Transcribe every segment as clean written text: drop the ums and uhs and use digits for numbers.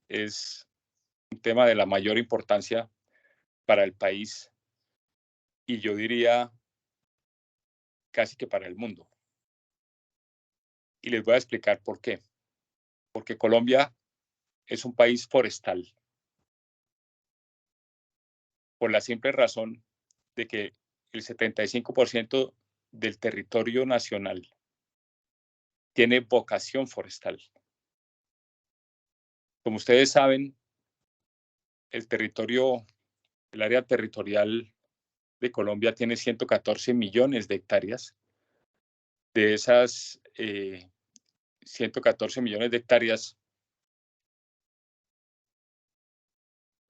es un tema de la mayor importancia para el país y yo diría casi que para el mundo. Y les voy a explicar por qué. Porque Colombia es un país forestal, por la simple razón de que el 75% del territorio nacional tiene vocación forestal. Como ustedes saben, el área territorial de Colombia tiene 114 millones de hectáreas. De esas 114 millones de hectáreas,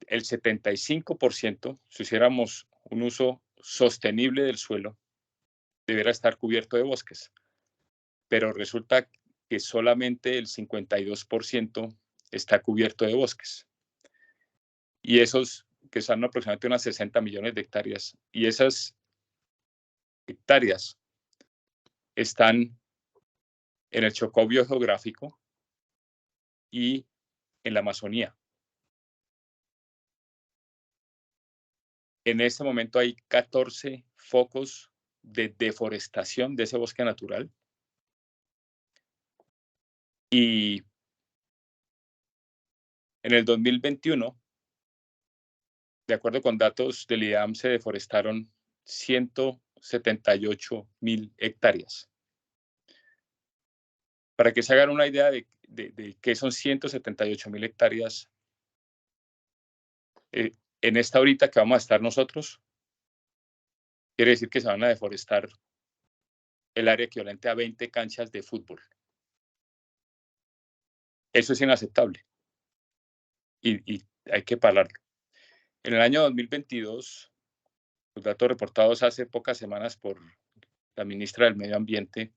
el 75%, si hiciéramos un uso sostenible del suelo, debería estar cubierto de bosques. Pero resulta que solamente el 52% está cubierto de bosques. Y esos que son aproximadamente unas 60 millones de hectáreas. Y esas hectáreas están en el Chocó biogeográfico y en la Amazonía. En este momento hay 14 focos de deforestación de ese bosque natural. Y en el 2021, de acuerdo con datos del IDAM, se deforestaron 178.000 hectáreas. Para que se hagan una idea de qué son 178.000 hectáreas, en esta horita que vamos a estar nosotros, quiere decir que se van a deforestar el área equivalente a 20 canchas de fútbol. Eso es inaceptable y hay que pararlo. En el año 2022, los datos reportados hace pocas semanas por la ministra del Medio Ambiente,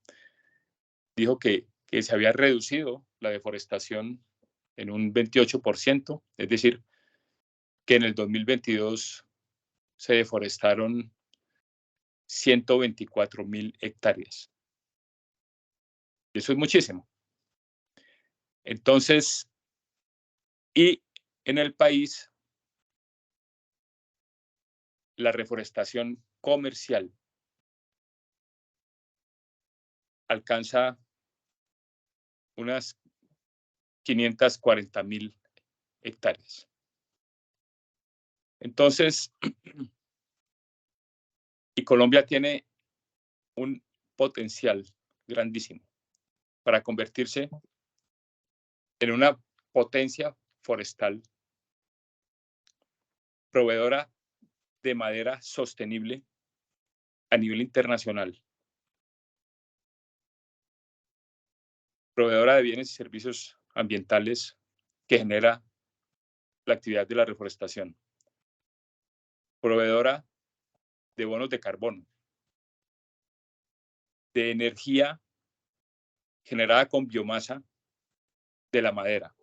dijo que se había reducido la deforestación en un 28%, es decir, que en el 2022 se deforestaron 124.000 hectáreas. Eso es muchísimo. Entonces, y en el país, la reforestación comercial alcanza unas 540.000 hectáreas. Entonces, y Colombia tiene un potencial grandísimo para convertirse en una potencia forestal, proveedora de madera sostenible a nivel internacional, proveedora de bienes y servicios ambientales que genera la actividad de la reforestación, proveedora de bonos de carbono, de energía generada con biomasa de la madera,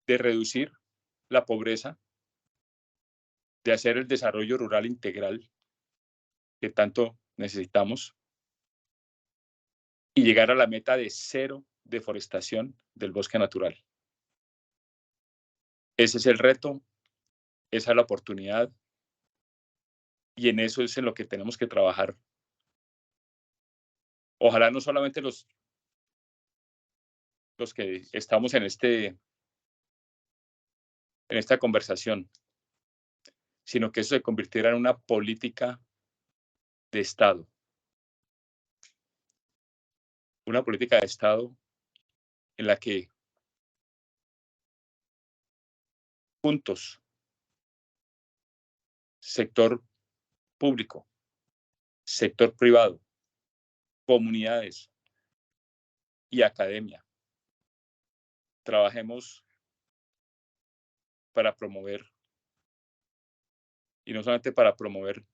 de reducir la pobreza, de hacer el desarrollo rural integral que tanto necesitamos y llegar a la meta de cero deforestación del bosque natural. Ese es el reto, esa es la oportunidad y en eso es en lo que tenemos que trabajar. Ojalá no solamente los que estamos en esta conversación, sino que eso se convirtiera en una política de Estado. Una política de Estado en la que juntos, sector público, sector privado, comunidades y academia, trabajemos para promover, y no solamente para promover,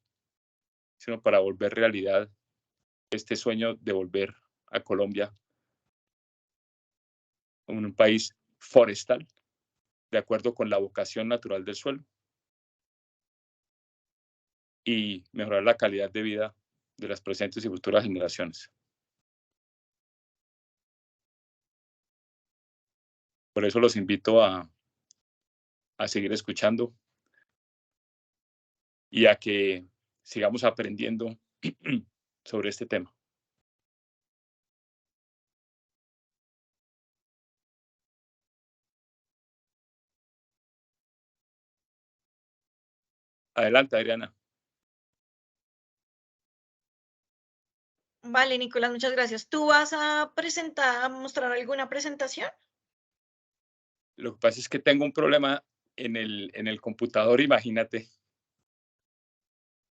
sino para volver realidad este sueño de volver a Colombia un país forestal, de acuerdo con la vocación natural del suelo, y mejorar la calidad de vida de las presentes y futuras generaciones. Por eso los invito a seguir escuchando y a que sigamos aprendiendo sobre este tema. Adelante, Adriana. Vale, Nicolás, muchas gracias. ¿Tú vas a presentar, a mostrar alguna presentación? Lo que pasa es que tengo un problema en el computador, imagínate,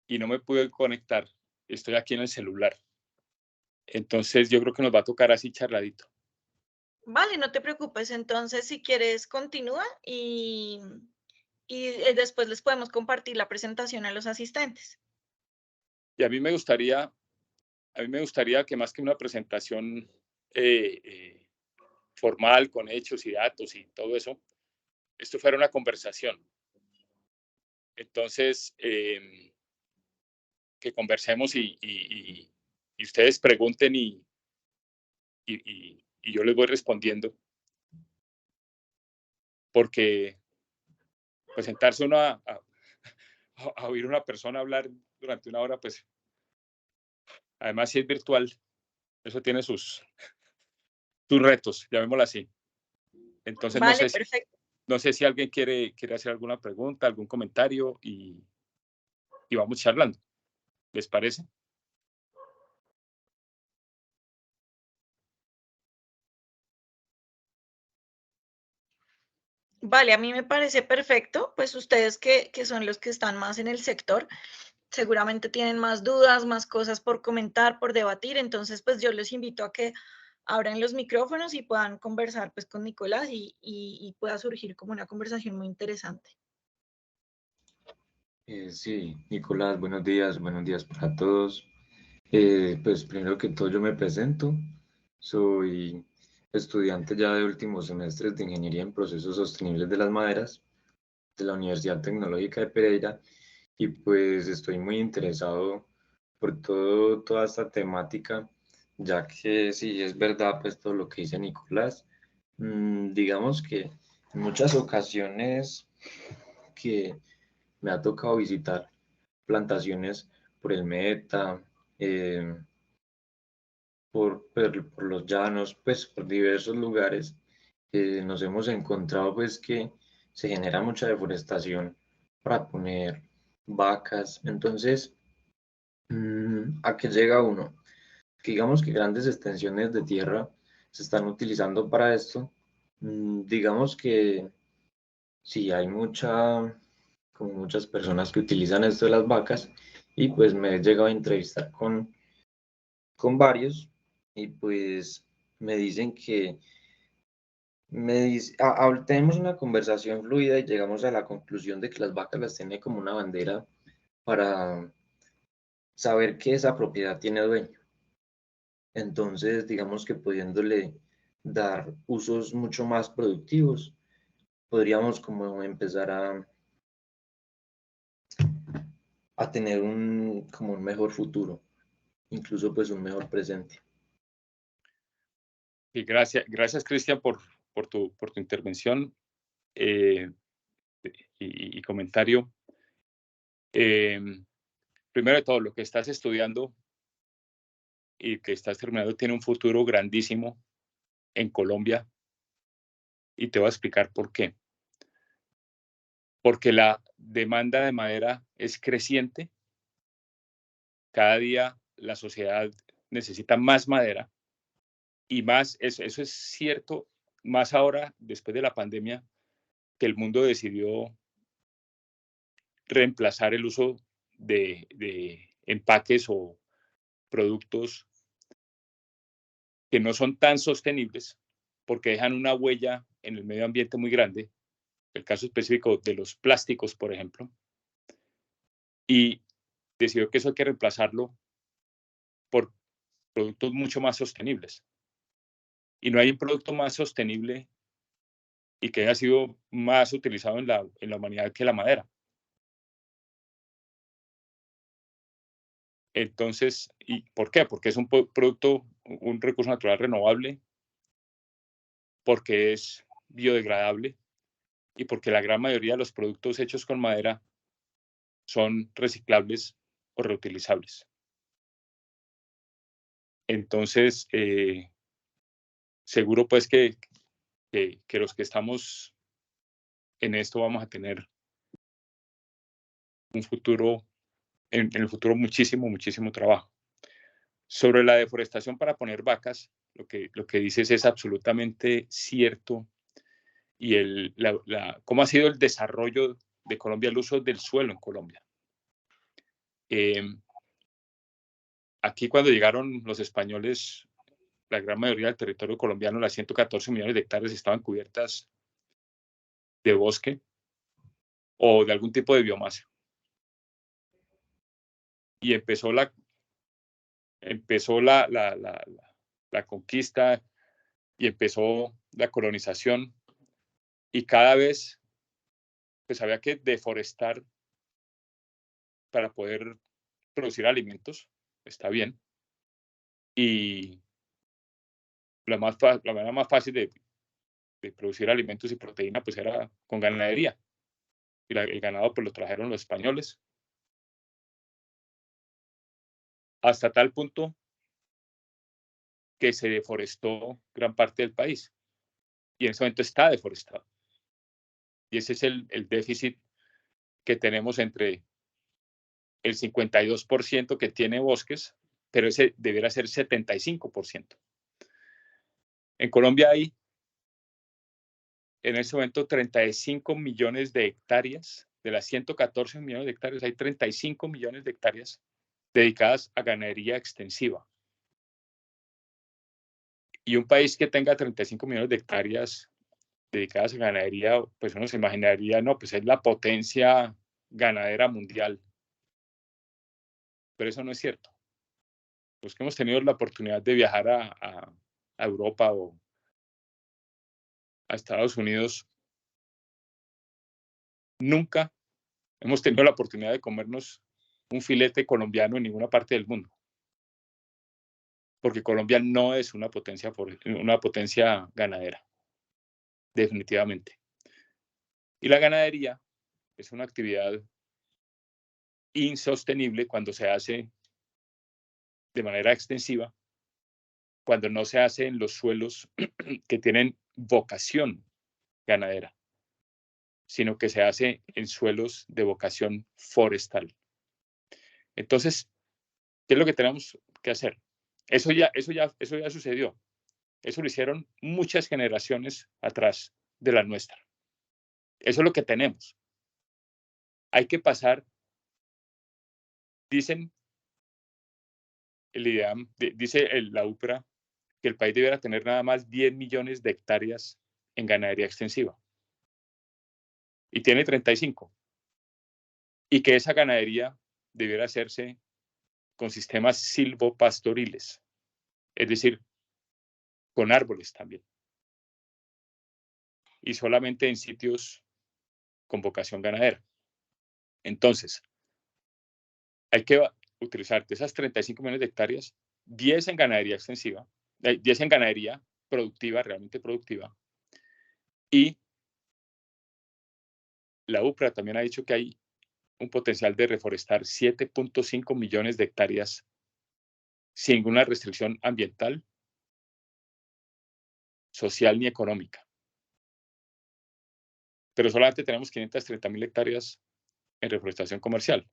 y no me pude conectar. Estoy aquí en el celular. Entonces yo creo que nos va a tocar así charladito. Vale, no te preocupes. Entonces, si quieres, continúa y después les podemos compartir la presentación a los asistentes. Y a mí me gustaría que más que una presentación formal con hechos y datos y todo eso, esto fuera una conversación. Entonces, que conversemos y ustedes pregunten y yo les voy respondiendo, porque pues sentarse uno a oír a una persona hablar durante una hora, pues además si es virtual, eso tiene sus retos, llamémoslo así. Entonces Vale, perfecto. no sé si alguien quiere hacer alguna pregunta, algún comentario y vamos charlando. ¿Les parece? Vale, a mí me parece perfecto. Pues ustedes que son los que están más en el sector, seguramente tienen más dudas, más cosas por comentar, por debatir. Entonces, pues yo les invito a que abran los micrófonos y puedan conversar pues con Nicolás y pueda surgir como una conversación muy interesante. Sí, Nicolás, buenos días para todos. Pues primero que todo yo me presento, soy estudiante ya de últimos semestres de Ingeniería en Procesos Sostenibles de las Maderas de la Universidad Tecnológica de Pereira y pues estoy muy interesado por toda esta temática, ya que sí es verdad pues todo lo que dice Nicolás. Digamos que en muchas ocasiones que me ha tocado visitar plantaciones por el Meta, eh, por los llanos, pues por diversos lugares, nos hemos encontrado pues que se genera mucha deforestación para poner vacas. Entonces, ¿a qué llega uno? Que digamos que grandes extensiones de tierra se están utilizando para esto. Digamos que sí, hay como muchas personas que utilizan esto de las vacas y pues me he llegado a entrevistar con varios y pues me dicen que tenemos una conversación fluida y llegamos a la conclusión de que las vacas las tiene como una bandera para saber que esa propiedad tiene dueño. Entonces, digamos que pudiéndole dar usos mucho más productivos, podríamos como empezar a tener como un mejor futuro, incluso pues un mejor presente. Y gracias Cristian, por tu intervención eh, y comentario. Eh, Primero de todo, lo que estás estudiando y que estás terminando tiene un futuro grandísimo en Colombia y te voy a explicar por qué. Porque la demanda de madera es creciente, cada día la sociedad necesita más madera y más, eso es cierto, más ahora, después de la pandemia, que el mundo decidió reemplazar el uso de empaques o productos que no son tan sostenibles porque dejan una huella en el medio ambiente muy grande, el caso específico de los plásticos, por ejemplo, y decidió que eso hay que reemplazarlo por productos mucho más sostenibles. Y no hay un producto más sostenible y que haya sido más utilizado en la humanidad que la madera. Entonces, ¿y por qué? Porque es un producto, un recurso natural renovable, porque es biodegradable y porque la gran mayoría de los productos hechos con madera son reciclables o reutilizables. Entonces, seguro pues que los que estamos en esto vamos a tener un futuro, en el futuro muchísimo trabajo. Sobre la deforestación para poner vacas, lo que dices es absolutamente cierto. Y cómo ha sido el desarrollo de Colombia, el uso del suelo en Colombia. Aquí cuando llegaron los españoles, la gran mayoría del territorio colombiano, las 114 millones de hectáreas, estaban cubiertas de bosque o de algún tipo de biomasa. Y empezó la conquista y empezó la colonización, y cada vez pues había que deforestar para poder producir alimentos, está bien. Y la manera más fácil de producir alimentos y proteína pues era con ganadería. Y el ganado pues lo trajeron los españoles. Hasta tal punto que se deforestó gran parte del país. Y en ese momento está deforestado. Y ese es el déficit que tenemos entre el 52% que tiene bosques, pero ese debería ser 75%. En Colombia hay en ese momento 35 millones de hectáreas. De las 114 millones de hectáreas, hay 35 millones de hectáreas dedicadas a ganadería extensiva. Y un país que tenga 35 millones de hectáreas dedicadas a ganadería, pues uno se imaginaría, no, pues es la potencia ganadera mundial. Pero eso no es cierto. Los que hemos tenido la oportunidad de viajar a Europa o a Estados Unidos, nunca hemos tenido la oportunidad de comernos un filete colombiano en ninguna parte del mundo. Porque Colombia no es una potencia ganadera, definitivamente. Y la ganadería es una actividad insostenible cuando se hace de manera extensiva, cuando no se hace en los suelos que tienen vocación ganadera, sino que se hace en suelos de vocación forestal. Entonces, ¿qué es lo que tenemos que hacer? Eso ya sucedió. Eso lo hicieron muchas generaciones atrás de la nuestra. Eso es lo que tenemos. Hay que pasar, dicen el IDEAM, dice la UPRA, que el país debiera tener nada más 10 millones de hectáreas en ganadería extensiva. Y tiene 35. Y que esa ganadería debiera hacerse con sistemas silvopastoriles, es decir, con árboles también. Y solamente en sitios con vocación ganadera. Entonces, hay que utilizar de esas 35 millones de hectáreas, 10 en ganadería extensiva, 10 en ganadería productiva, realmente productiva. Y la UPRA también ha dicho que hay un potencial de reforestar 7.5 millones de hectáreas sin ninguna restricción ambiental, social ni económica. Pero solamente tenemos 530.000 hectáreas en reforestación comercial.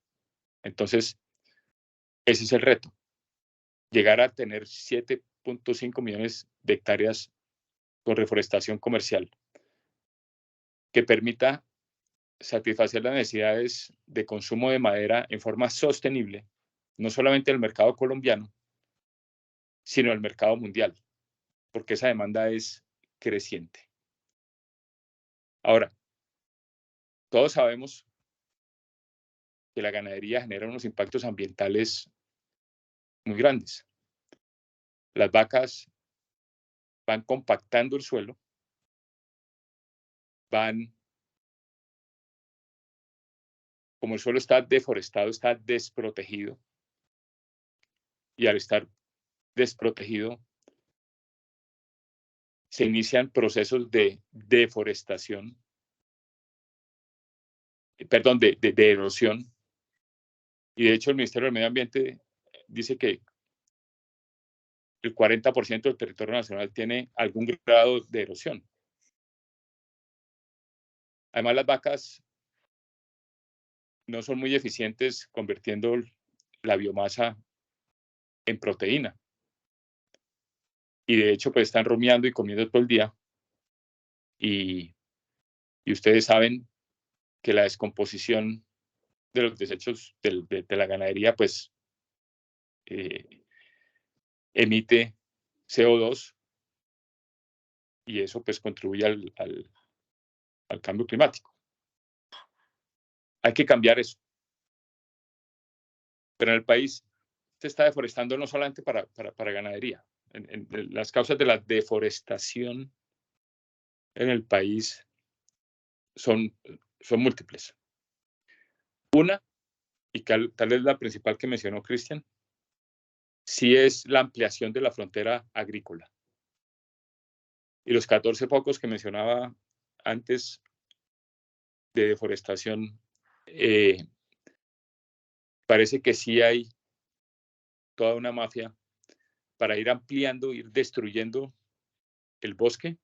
Entonces, ese es el reto. Llegar a tener 7.5 millones de hectáreas con reforestación comercial que permita satisfacer las necesidades de consumo de madera en forma sostenible, no solamente el mercado colombiano, sino el mercado mundial, porque esa demanda es creciente. Ahora, todos sabemos que la ganadería genera unos impactos ambientales muy grandes. Las vacas van compactando el suelo, como el suelo está deforestado, está desprotegido, y al estar desprotegido, se inician procesos de deforestación, perdón, de erosión. Y de hecho el Ministerio del Medio Ambiente dice que el 40% del territorio nacional tiene algún grado de erosión. Además, las vacas no son muy eficientes convirtiendo la biomasa en proteína. Y de hecho, pues están rumiando y comiendo todo el día. Y ustedes saben que la descomposición de los desechos de la ganadería, pues emite CO2 y eso pues contribuye al cambio climático. Hay que cambiar eso. Pero en el país se está deforestando no solamente para ganadería. En las causas de la deforestación en el país son múltiples. Una, y tal vez la principal que mencionó Cristian, sí es la ampliación de la frontera agrícola. Y los 14 focos que mencionaba antes de deforestación, parece que sí hay toda una mafia para ir ampliando, ir destruyendo el bosque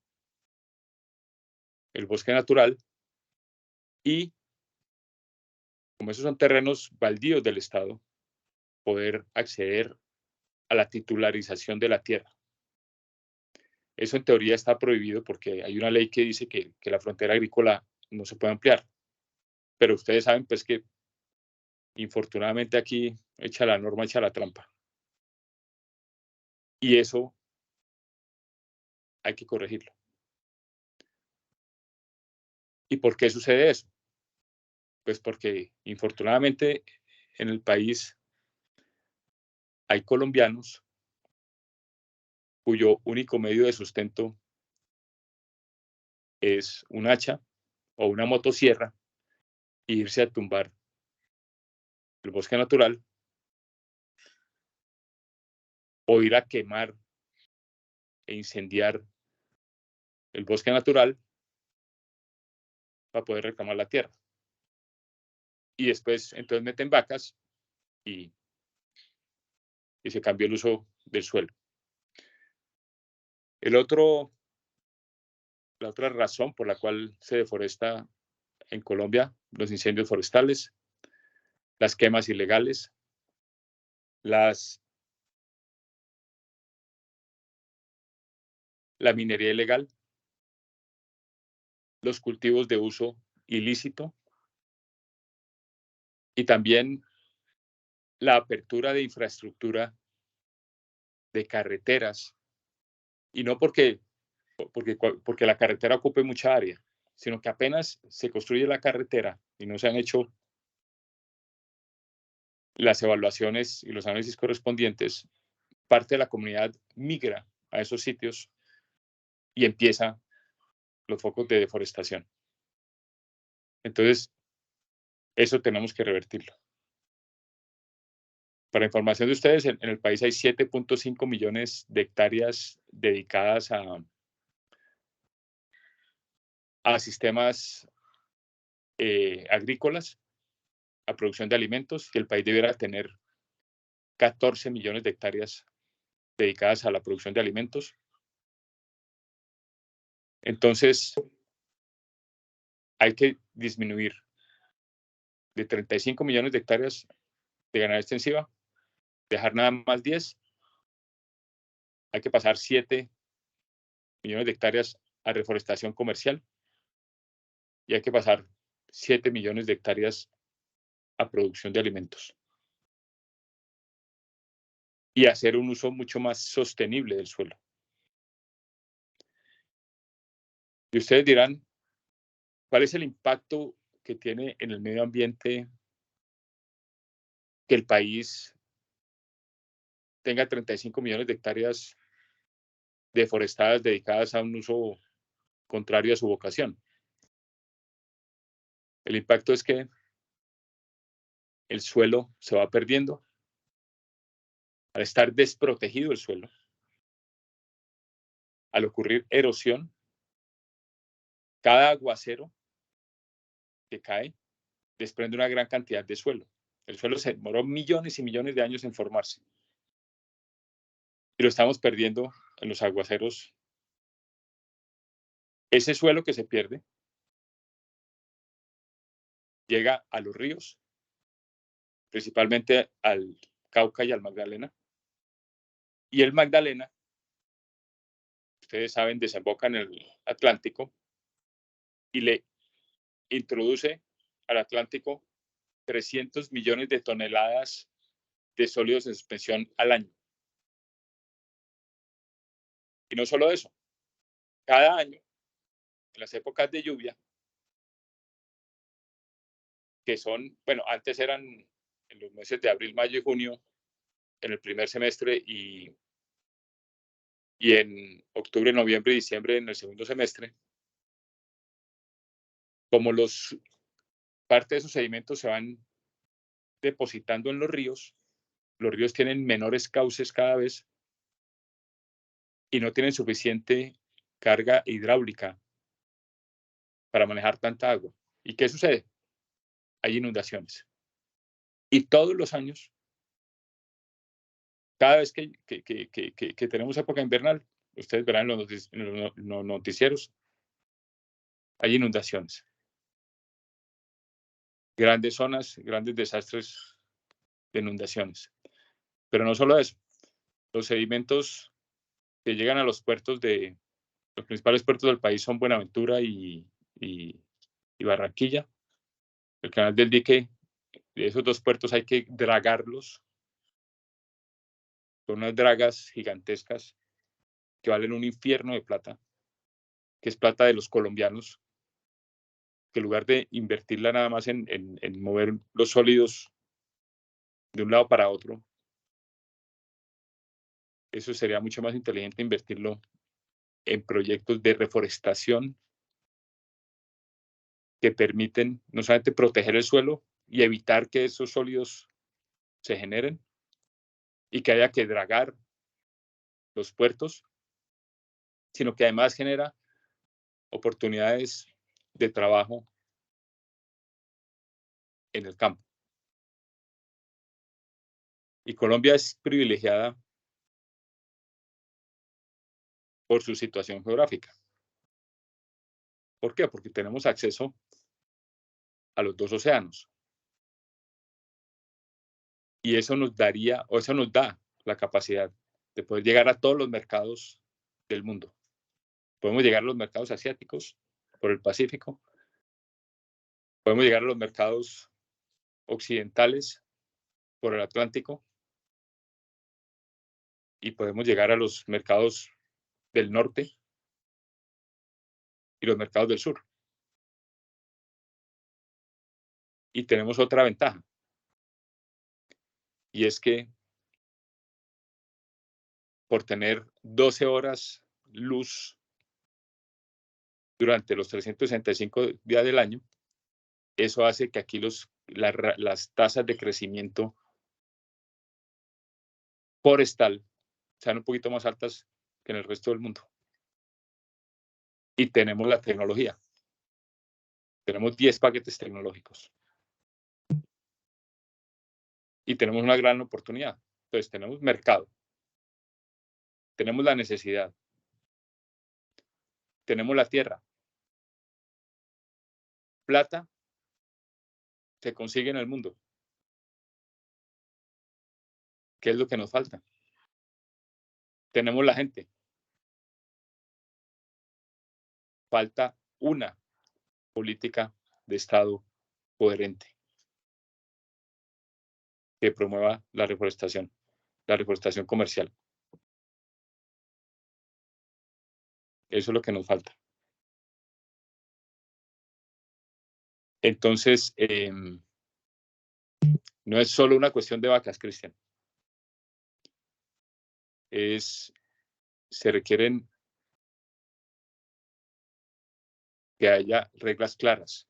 natural, y como esos son terrenos baldíos del Estado, poder acceder a la titularización de la tierra. Eso en teoría está prohibido porque hay una ley que dice que la frontera agrícola no se puede ampliar. Pero ustedes saben pues que infortunadamente aquí echa la norma, echa la trampa. Y eso hay que corregirlo. ¿Y por qué sucede eso? Pues porque infortunadamente en el país hay colombianos cuyo único medio de sustento es un hacha o una motosierra e irse a tumbar el bosque natural o ir a quemar e incendiar el bosque natural para poder reclamar la tierra. Y después entonces meten vacas y se cambió el uso del suelo. La otra razón por la cual se deforesta en Colombia, los incendios forestales, las quemas ilegales, la minería ilegal, los cultivos de uso ilícito y también la apertura de infraestructura de carreteras, y no porque la carretera ocupe mucha área, sino que apenas se construye la carretera y no se han hecho las evaluaciones y los análisis correspondientes, parte de la comunidad migra a esos sitios y empieza los focos de deforestación. Entonces, eso tenemos que revertirlo. Para información de ustedes, en el país hay 7.5 millones de hectáreas dedicadas a sistemas agrícolas, a producción de alimentos, y el país deberá tener 14 millones de hectáreas dedicadas a la producción de alimentos. Entonces, hay que disminuir de 35 millones de hectáreas de ganadería extensiva, dejar nada más 10, hay que pasar 7 millones de hectáreas a reforestación comercial y hay que pasar 7 millones de hectáreas a producción de alimentos y hacer un uso mucho más sostenible del suelo. Y ustedes dirán, ¿cuál es el impacto que tiene en el medio ambiente que el país tenga 35 millones de hectáreas deforestadas dedicadas a un uso contrario a su vocación? El impacto es que el suelo se va perdiendo. Al estar desprotegido el suelo, al ocurrir erosión, cada aguacero que cae desprende una gran cantidad de suelo. El suelo se demoró millones y millones de años en formarse. Y lo estamos perdiendo en los aguaceros. Ese suelo que se pierde llega a los ríos, principalmente al Cauca y al Magdalena. Y el Magdalena, ustedes saben, desemboca en el Atlántico y le introduce al Atlántico 300 millones de toneladas de sólidos en suspensión al año. Y no solo eso, cada año, en las épocas de lluvia, que son, bueno, antes eran en los meses de abril, mayo y junio, en el primer semestre y en octubre, noviembre y diciembre en el segundo semestre, como parte de esos sedimentos se van depositando en los ríos tienen menores cauces cada vez y no tienen suficiente carga hidráulica para manejar tanta agua. ¿Y qué sucede? Hay inundaciones. Y todos los años, cada vez que tenemos época invernal, ustedes verán en los noticieros, hay inundaciones. Grandes zonas, grandes desastres de inundaciones. Pero no solo eso, los sedimentos que llegan a los puertos los principales puertos del país son Buenaventura y Barranquilla. El canal del dique, de esos dos puertos hay que dragarlos con unas dragas gigantescas que valen un infierno de plata, que es plata de los colombianos, que en lugar de invertirla nada más en mover los sólidos de un lado para otro, eso sería mucho más inteligente invertirlo en proyectos de reforestación que permiten no solamente proteger el suelo y evitar que esos sólidos se generen y que haya que dragar los puertos, sino que además genera oportunidades de trabajo en el campo. Y Colombia es privilegiada por su situación geográfica. ¿Por qué? Porque tenemos acceso a los dos océanos. Y eso nos da la capacidad de poder llegar a todos los mercados del mundo. Podemos llegar a los mercados asiáticos por el Pacífico. Podemos llegar a los mercados occidentales por el Atlántico. Y podemos llegar a los mercados del norte y los mercados del sur. Y tenemos otra ventaja. Y es que por tener 12 horas luz durante los 365 días del año, eso hace que aquí las tasas de crecimiento forestal sean un poquito más altas que en el resto del mundo. Y tenemos la tecnología. Tenemos 10 paquetes tecnológicos. Y tenemos una gran oportunidad. Entonces, tenemos mercado. Tenemos la necesidad. Tenemos la tierra. Plata se consigue en el mundo. ¿Qué es lo que nos falta? Tenemos la gente. Falta una política de Estado coherente que promueva la reforestación comercial. Eso es lo que nos falta. Entonces, no es solo una cuestión de vacas, Cristian. Se requieren que haya reglas claras,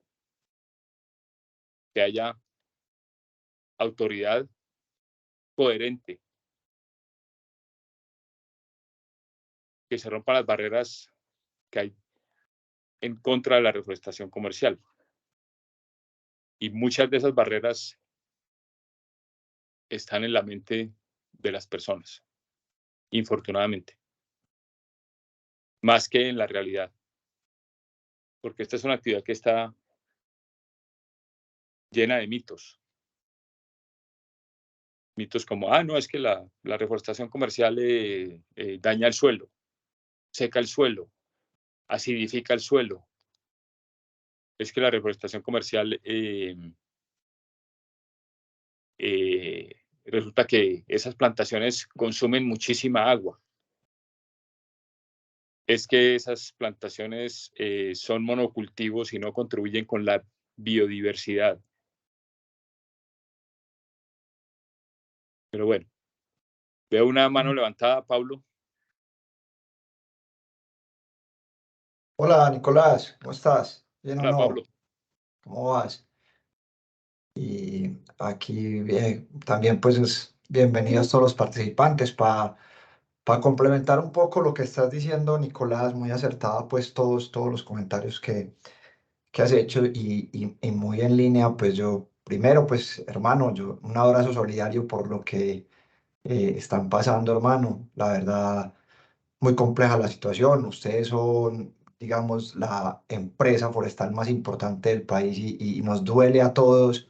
que haya autoridad coherente que se rompan las barreras que hay en contra de la reforestación comercial. Y muchas de esas barreras están en la mente de las personas, infortunadamente, más que en la realidad, porque esta es una actividad que está llena de mitos. Mitos como, no, es que la reforestación comercial daña el suelo, seca el suelo, acidifica el suelo. Es que la reforestación comercial resulta que esas plantaciones consumen muchísima agua. Es que esas plantaciones son monocultivos y no contribuyen con la biodiversidad. Pero bueno, veo una mano levantada, Pablo. Hola Nicolás, ¿cómo estás? ¿Bien o Hola, no? Pablo. ¿Cómo vas? Y aquí también pues bienvenidos todos los participantes para complementar un poco lo que estás diciendo, Nicolás, muy acertada pues todos los comentarios que has hecho y muy en línea, pues yo primero pues hermano, yo un abrazo solidario por lo que están pasando, hermano, la verdad muy compleja la situación. Ustedes son, digamos, la empresa forestal más importante del país y nos duele a todos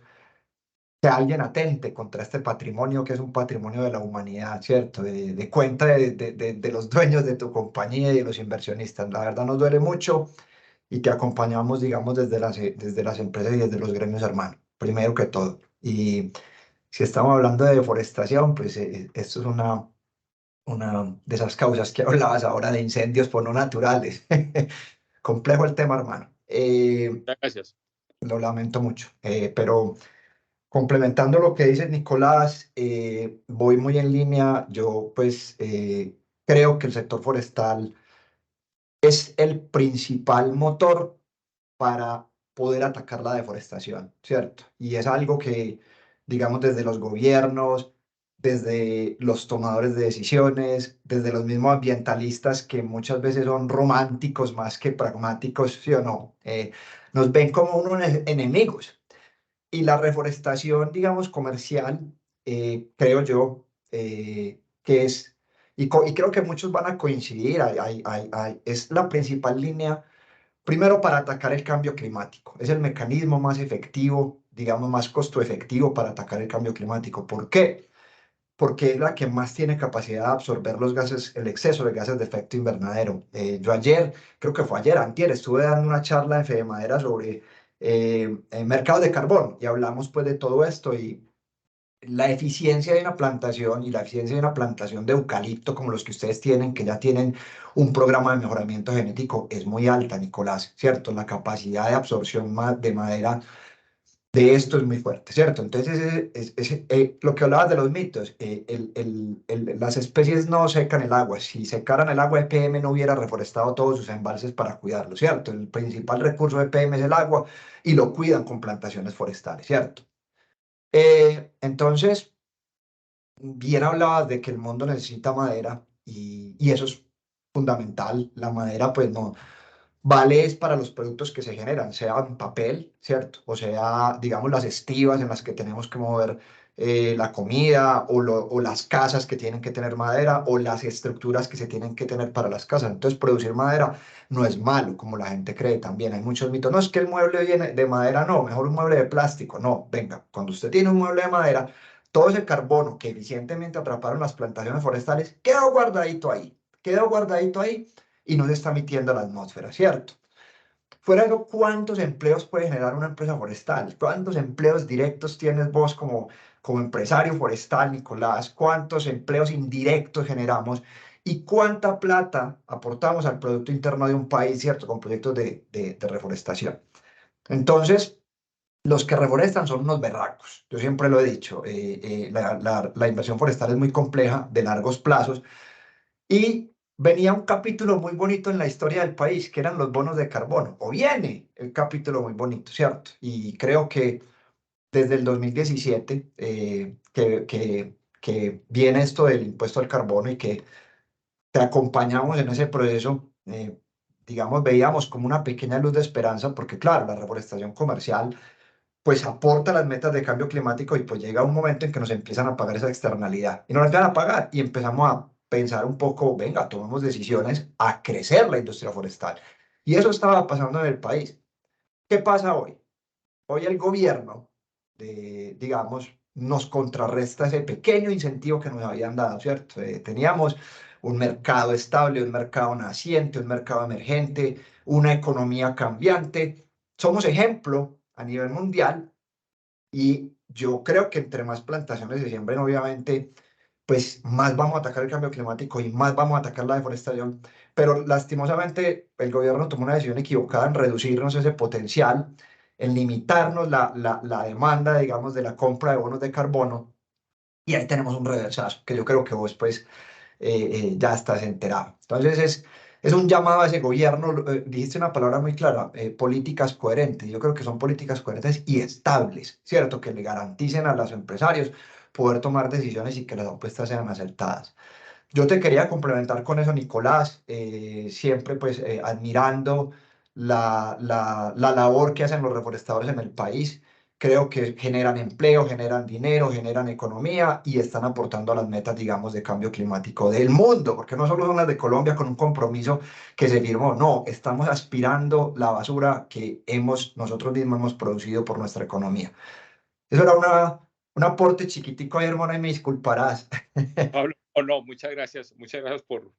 que alguien atente contra este patrimonio que es un patrimonio de la humanidad, ¿cierto? De cuenta de los dueños de tu compañía y de los inversionistas. La verdad nos duele mucho y te acompañamos, digamos, desde las empresas y desde los gremios hermanos, primero que todo. Y si estamos hablando de deforestación, pues esto es una de esas causas que hablabas ahora de incendios por no naturales. Complejo el tema, hermano. Gracias. Lo lamento mucho, pero complementando lo que dice Nicolás, voy muy en línea. Yo pues creo que el sector forestal es el principal motor para poder atacar la deforestación, ¿cierto? Y es algo que, digamos, desde los gobiernos, desde los tomadores de decisiones, desde los mismos ambientalistas que muchas veces son románticos más que pragmáticos, ¿sí o no? Nos ven como unos enemigos. Y la reforestación, digamos, comercial, creo yo, que es, y creo que muchos van a coincidir, es la principal línea. Primero, para atacar el cambio climático. Es el mecanismo más efectivo, digamos, más costo efectivo para atacar el cambio climático. ¿Por qué? Porque es la que más tiene capacidad de absorber los gases, el exceso de gases de efecto invernadero. Yo ayer, creo que fue ayer, antier, estuve dando una charla en Fede Madera sobre mercados de carbón y hablamos pues de todo esto y la eficiencia de una plantación y la eficiencia de una plantación de eucalipto como los que ustedes tienen, que ya tienen un programa de mejoramiento genético, es muy alta, Nicolás, ¿cierto? La capacidad de absorción de madera de esto es muy fuerte, ¿cierto? Entonces, lo que hablabas de los mitos, las especies no secan el agua. Si secaran el agua, EPM no hubiera reforestado todos sus embalses para cuidarlo, ¿cierto? El principal recurso de EPM es el agua y lo cuidan con plantaciones forestales, ¿cierto? Entonces, bien hablabas de que el mundo necesita madera y eso es fundamental. La madera, pues no vale es para los productos que se generan, sea en papel, ¿cierto? O sea, digamos, las estivas en las que tenemos que mover la comida o las casas que tienen que tener madera o las estructuras que se tienen que tener para las casas. Entonces, producir madera no es malo, como la gente cree también. Hay muchos mitos. No es que el mueble viene de madera, no, mejor un mueble de plástico. No, venga, cuando usted tiene un mueble de madera, todo ese carbono que eficientemente atraparon las plantaciones forestales quedó guardadito ahí y no se está emitiendo a la atmósfera, ¿cierto? Fuera de eso, ¿cuántos empleos puede generar una empresa forestal? ¿Cuántos empleos directos tienes vos como empresario forestal, Nicolás? ¿Cuántos empleos indirectos generamos? ¿Y cuánta plata aportamos al Producto Interno de un país, ¿cierto? Con proyectos de reforestación. Entonces, los que reforestan son unos berracos. Yo siempre lo he dicho, la inversión forestal es muy compleja, de largos plazos, y venía un capítulo muy bonito en la historia del país, que eran los bonos de carbono, o viene el capítulo muy bonito, ¿cierto? Y creo que desde el 2017, que viene esto del impuesto al carbono y que te acompañamos en ese proceso, digamos, veíamos como una pequeña luz de esperanza, porque claro, la reforestación comercial pues aporta las metas de cambio climático y pues llega un momento en que nos empiezan a pagar esa externalidad y nos la empiezan a pagar y empezamos a pensar un poco, venga, tomemos decisiones a crecer la industria forestal. Y eso estaba pasando en el país. ¿Qué pasa hoy? Hoy el gobierno, digamos, nos contrarresta ese pequeño incentivo que nos habían dado, ¿cierto? Teníamos un mercado estable, un mercado naciente, un mercado emergente, una economía cambiante. Somos ejemplo a nivel mundial y yo creo que entre más plantaciones se siembren, obviamente, pues más vamos a atacar el cambio climático y más vamos a atacar la deforestación. Pero lastimosamente el gobierno tomó una decisión equivocada en reducirnos ese potencial, en limitarnos la demanda, digamos, de la compra de bonos de carbono. Y ahí tenemos un reversazo, que yo creo que vos pues ya estás enterado. Entonces es un llamado a ese gobierno, dijiste una palabra muy clara, políticas coherentes. Yo creo que son políticas coherentes y estables, ¿cierto? Que le garanticen a los empresarios poder tomar decisiones y que las apuestas sean acertadas. Yo te quería complementar con eso, Nicolás, siempre pues admirando la labor que hacen los reforestadores en el país. Creo que generan empleo, generan dinero, generan economía y están aportando a las metas, digamos, de cambio climático del mundo, porque no solo son las de Colombia con un compromiso que se firmó, no, estamos aspirando la basura que nosotros mismos hemos producido por nuestra economía. Eso era un aporte chiquitico ahí, hermano, y me disculparás. Pablo, oh, no, muchas gracias por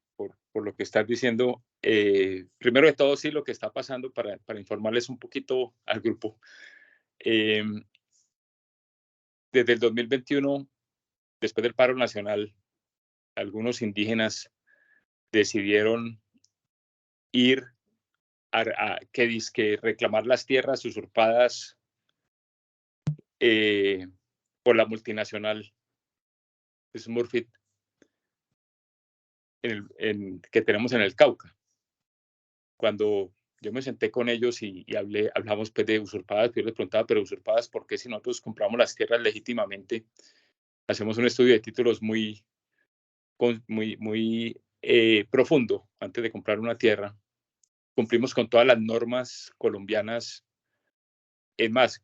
lo que estás diciendo. Primero de todo, sí, lo que está pasando para informarles un poquito al grupo. Desde el 2021, después del paro nacional, algunos indígenas decidieron ir que reclamar las tierras usurpadas por la multinacional Smurfit que tenemos en el Cauca. Cuando yo me senté con ellos y hablamos pues, de usurpadas, yo les preguntaba, pero usurpadas, ¿por qué si nosotros compramos las tierras legítimamente? Hacemos un estudio de títulos muy profundo antes de comprar una tierra. Cumplimos con todas las normas colombianas. Es más,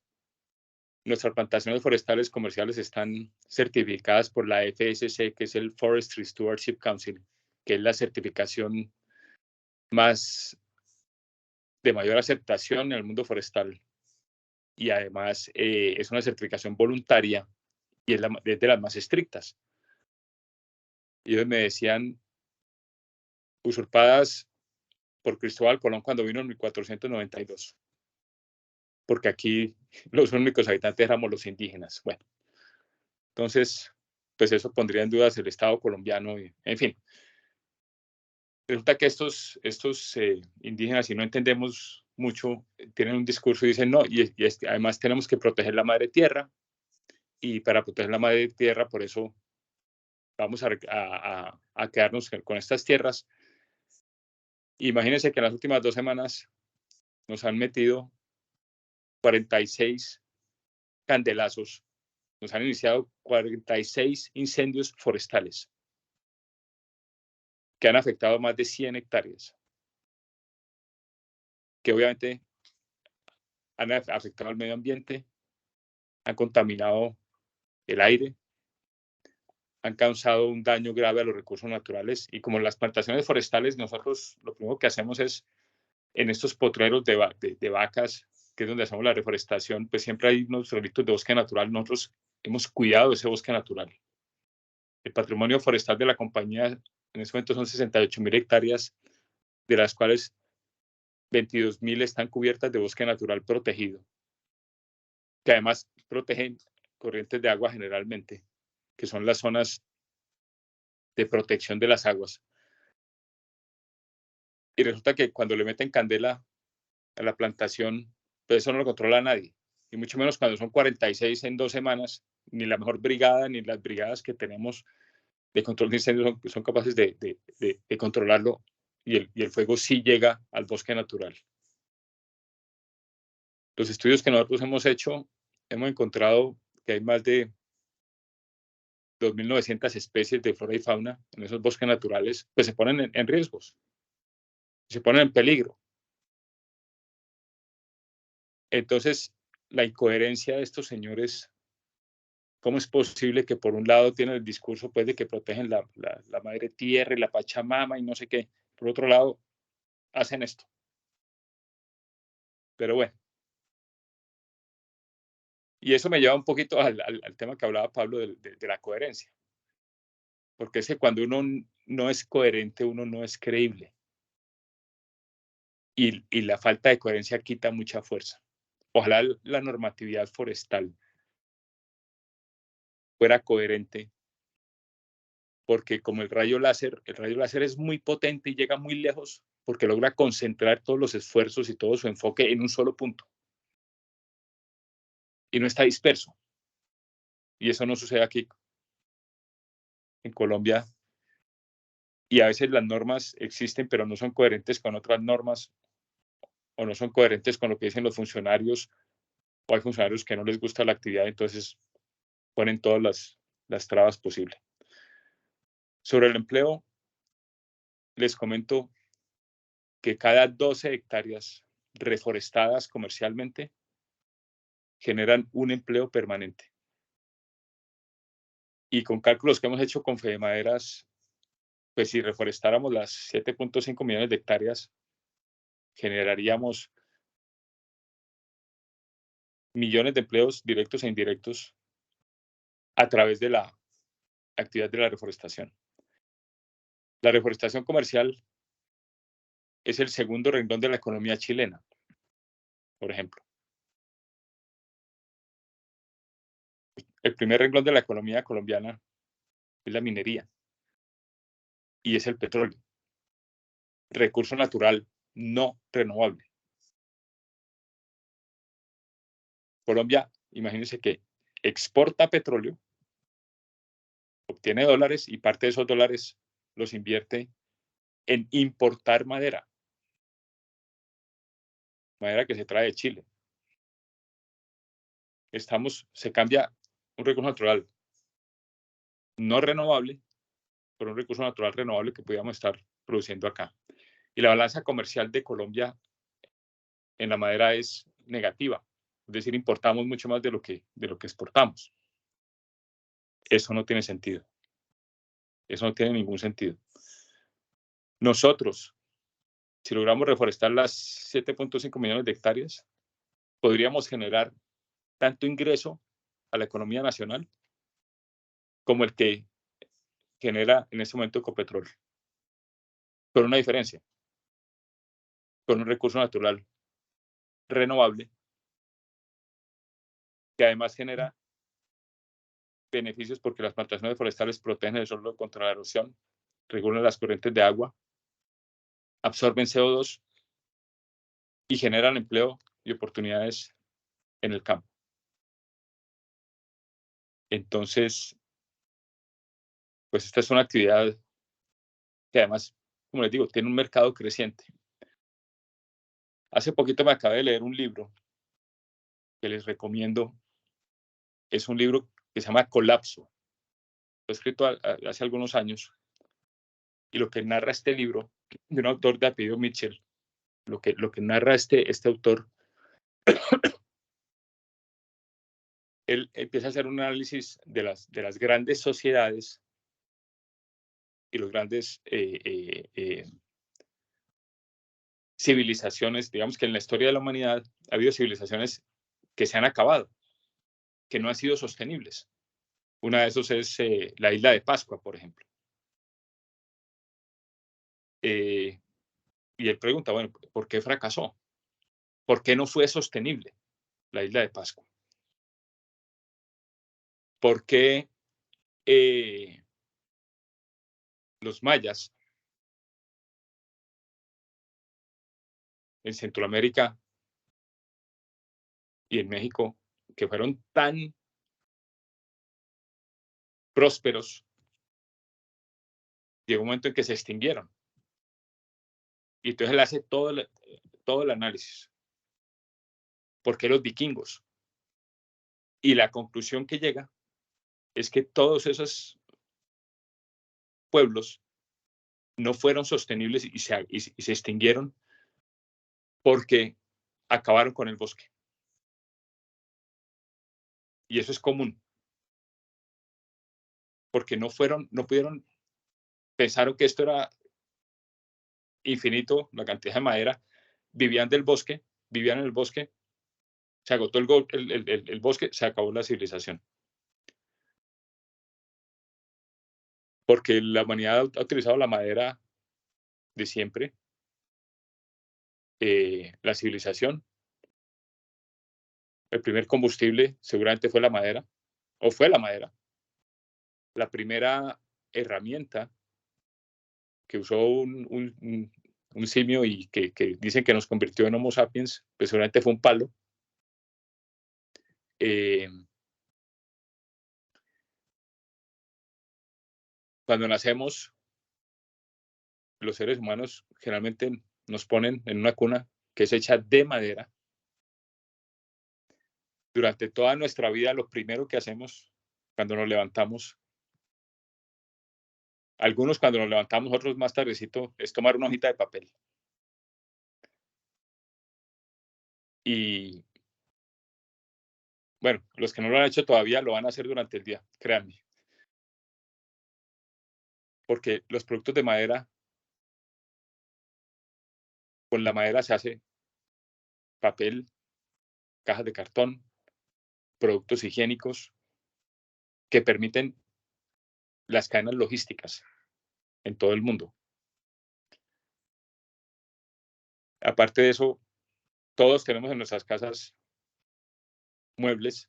nuestras plantaciones forestales comerciales están certificadas por la FSC, que es el Forestry Stewardship Council, que es la certificación de mayor aceptación en el mundo forestal. Y además es una certificación voluntaria y es de las más estrictas. Y ellos me decían, usurpadas por Cristóbal Colón cuando vino en 1492, porque aquí los únicos habitantes éramos los indígenas. Bueno, entonces, pues eso pondría en dudas el Estado colombiano, en fin. Resulta que estos indígenas, si no entendemos mucho, tienen un discurso y dicen, no, además tenemos que proteger la madre tierra, y para proteger la madre tierra, por eso vamos a quedarnos con estas tierras. Imagínense que en las últimas 2 semanas nos han metido 46 candelazos, nos han iniciado 46 incendios forestales que han afectado más de 100 hectáreas, que obviamente han afectado al medio ambiente, han contaminado el aire, han causado un daño grave a los recursos naturales. Y como las plantaciones forestales, nosotros lo primero que hacemos es, en estos potreros de vacas, que es donde hacemos la reforestación, pues siempre hay unos relictos de bosque natural. Nosotros hemos cuidado ese bosque natural. El patrimonio forestal de la compañía en este momento son 68.000 hectáreas, de las cuales 22.000 están cubiertas de bosque natural protegido, que además protegen corrientes de agua generalmente, que son las zonas de protección de las aguas. Y resulta que cuando le meten candela a la plantación, pues eso no lo controla nadie. Y mucho menos cuando son 46 en 2 semanas, ni la mejor brigada, ni las brigadas que tenemos de control de incendios son capaces de controlarlo, y el fuego sí llega al bosque natural. Los estudios que nosotros hemos hecho, hemos encontrado que hay más de 2.900 especies de flora y fauna en esos bosques naturales, pues se ponen en riesgos, se ponen en peligro. Entonces, la incoherencia de estos señores, ¿cómo es posible que por un lado tienen el discurso pues, de que protegen la madre tierra y la Pachamama y no sé qué, por otro lado hacen esto? Pero bueno. Y eso me lleva un poquito al tema que hablaba Pablo de la coherencia. Porque es que cuando uno no es coherente, uno no es creíble. Y la falta de coherencia quita mucha fuerza. Ojalá la normatividad forestal fuera coherente, porque como el rayo láser es muy potente y llega muy lejos porque logra concentrar todos los esfuerzos y todo su enfoque en un solo punto. Y no está disperso. Y eso no sucede aquí en Colombia. Y a veces las normas existen, pero no son coherentes con otras normas o no son coherentes con lo que dicen los funcionarios, o hay funcionarios que no les gusta la actividad, entonces ponen todas las trabas posibles. Sobre el empleo, les comento que cada 12 hectáreas reforestadas comercialmente generan un empleo permanente. Y con cálculos que hemos hecho con Fedemaderas, pues si reforestáramos las 7.5 millones de hectáreas, generaríamos millones de empleos directos e indirectos a través de la actividad de la reforestación. La reforestación comercial es el segundo renglón de la economía chilena, por ejemplo. El primer renglón de la economía colombiana es la minería y es el petróleo, recurso natural no renovable. Colombia, imagínense que exporta petróleo, obtiene dólares y parte de esos dólares los invierte en importar madera que se trae de Chile. Se cambia un recurso natural no renovable por un recurso natural renovable que podíamos estar produciendo acá. Y la balanza comercial de Colombia en la madera es negativa, es decir, importamos mucho más de lo que exportamos. Eso no tiene sentido. Eso no tiene ningún sentido. Nosotros, si logramos reforestar las 7.5 millones de hectáreas, podríamos generar tanto ingreso a la economía nacional como el que genera en este momento Ecopetrol. Con una diferencia, con un recurso natural renovable que además genera beneficios porque las plantaciones forestales protegen el suelo contra la erosión, regulan las corrientes de agua, absorben CO2 y generan empleo y oportunidades en el campo. Entonces, pues esta es una actividad que además, como les digo, tiene un mercado creciente. Hace poquito me acabé de leer un libro que les recomiendo. Es un libro que se llama Colapso. Fue escrito hace algunos años. Y lo que narra este libro, de un autor de apellido Mitchell, lo que narra este autor, él empieza a hacer un análisis de las grandes sociedades y los grandes civilizaciones. Digamos que en la historia de la humanidad ha habido civilizaciones que se han acabado, que no han sido sostenibles. Una de esos es la isla de Pascua, por ejemplo. Y él pregunta, bueno, ¿por qué fracasó? ¿Por qué no fue sostenible la isla de Pascua? ¿Por qué los mayas en Centroamérica y en México, que fueron tan prósperos, llegó un momento en que se extinguieron? Y entonces él hace todo el análisis. ¿Por qué los vikingos? Y la conclusión que llega es que todos esos pueblos no fueron sostenibles y se extinguieron porque acabaron con el bosque. Y eso es común. Porque no pudieron, pensaron que esto era infinito, la cantidad de madera, vivían en el bosque, se agotó el bosque, se acabó la civilización. Porque la humanidad ha utilizado la madera de siempre, la civilización. El primer combustible seguramente fue la madera, o fue la madera. La primera herramienta que usó un simio y que dicen que nos convirtió en Homo sapiens, pues seguramente fue un palo. Cuando nacemos, los seres humanos generalmente nos ponen en una cuna que es hecha de madera. Durante toda nuestra vida, lo primero que hacemos cuando nos levantamos, algunos cuando nos levantamos, otros más tardecito, es tomar una hojita de papel. Y bueno, los que no lo han hecho todavía lo van a hacer durante el día, créanme. Porque los productos de madera, con la madera se hace papel, cajas de cartón, productos higiénicos que permiten las cadenas logísticas en todo el mundo. Aparte de eso, todos tenemos en nuestras casas muebles